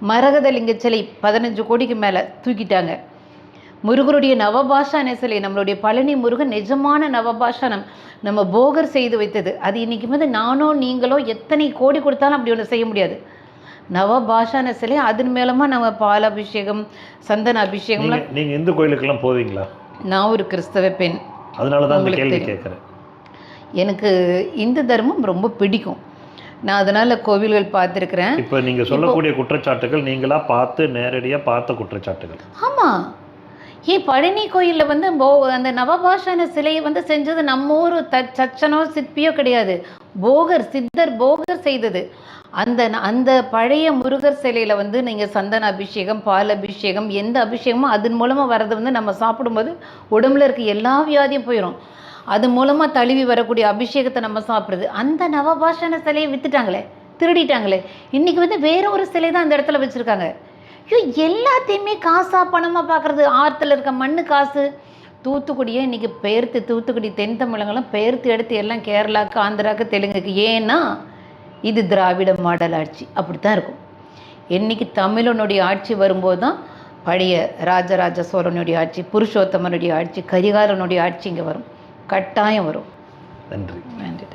மரகதலிங்க சிலை 15 கோடிக்கு மேலே தூக்கிட்டாங்க. முருகருடைய நவபாஷான சிலை, நம்மளுடைய பழனி முருகன் நிஜமான நவபாஷானம் நம்ம போகர் செய்து வைத்தது. அது இன்றைக்கி வந்து நானோ நீங்களோ எத்தனை கோடி கொடுத்தாலும் அப்படி ஒன்று செய்ய முடியாது. நவபாஷான சிலை, அதன் மேலமாக நம்ம பால் அபிஷேகம், சந்தன அபிஷேகம்லாம். நீங்கள் இந்து கோயிலுக்கெல்லாம் போவீங்களா? நான் ஒரு கிறிஸ்தவ பெண், அதனால தான் உங்களுக்கு கேட்குறேன். எனக்கு இந்து தர்மம் ரொம்ப பிடிக்கும். நான் அதனால் கோவில்கள் பார்த்துருக்குறேன். இப்போ நீங்கள் சொல்லக்கூடிய குற்றச்சாட்டுகள் நீங்களாக பார்த்து நேரடியாக பார்த்த குற்றச்சாட்டுகள். ஆமாம். ஏன் பழனி கோயிலில் வந்து அந்த நவபாஷான சிலையை வந்து செஞ்சது நம்ம ஊர் சச்சனோ சிற்பியோ கிடையாது, சித்தர் போகர் செய்தது. அந்த பழைய முருகர் சிலையில் வந்து நீங்கள் சந்தன அபிஷேகம், பால் அபிஷேகம், எந்த அபிஷேகமோ அதன் மூலமாக வர்றது வந்து நம்ம சாப்பிடும்போது உடம்புல இருக்க எல்லா வியாதியும் போயிடும். அது மூலமாக தழுவி வரக்கூடிய அபிஷேகத்தை நம்ம சாப்பிட்றது. அந்த நவபாஷான சிலையை விற்றுட்டாங்களே, திருடிட்டாங்களே. இன்றைக்கி வந்து வேற ஒரு சிலை தான் அந்த இடத்துல வச்சுருக்காங்க. ஐயோ, எல்லாத்தையுமே காசாக பணமாக பார்க்குறது. ஆற்றுல இருக்க மண்ணு காசு. தூத்துக்குடியே இன்றைக்கி தூத்துக்குடி தென் தமிழகம்லாம் பெயர்த்து எடுத்து எல்லாம் கேரளாவுக்கு, ஆந்திராவுக்கு, தெலுங்குக்கு. ஏன்னா இது திராவிட மாடல் ஆட்சி. அப்படி தான் இருக்கும். என்றைக்கு தமிழனுடைய ஆட்சி வரும்போது தான் பழைய ராஜராஜ சோழனுடைய ஆட்சி, புருஷோத்தமனுடைய ஆட்சி, கரிகாலனுடைய ஆட்சி இங்கே வரும், கட்டாயம் வரும். நன்றி. நன்றி.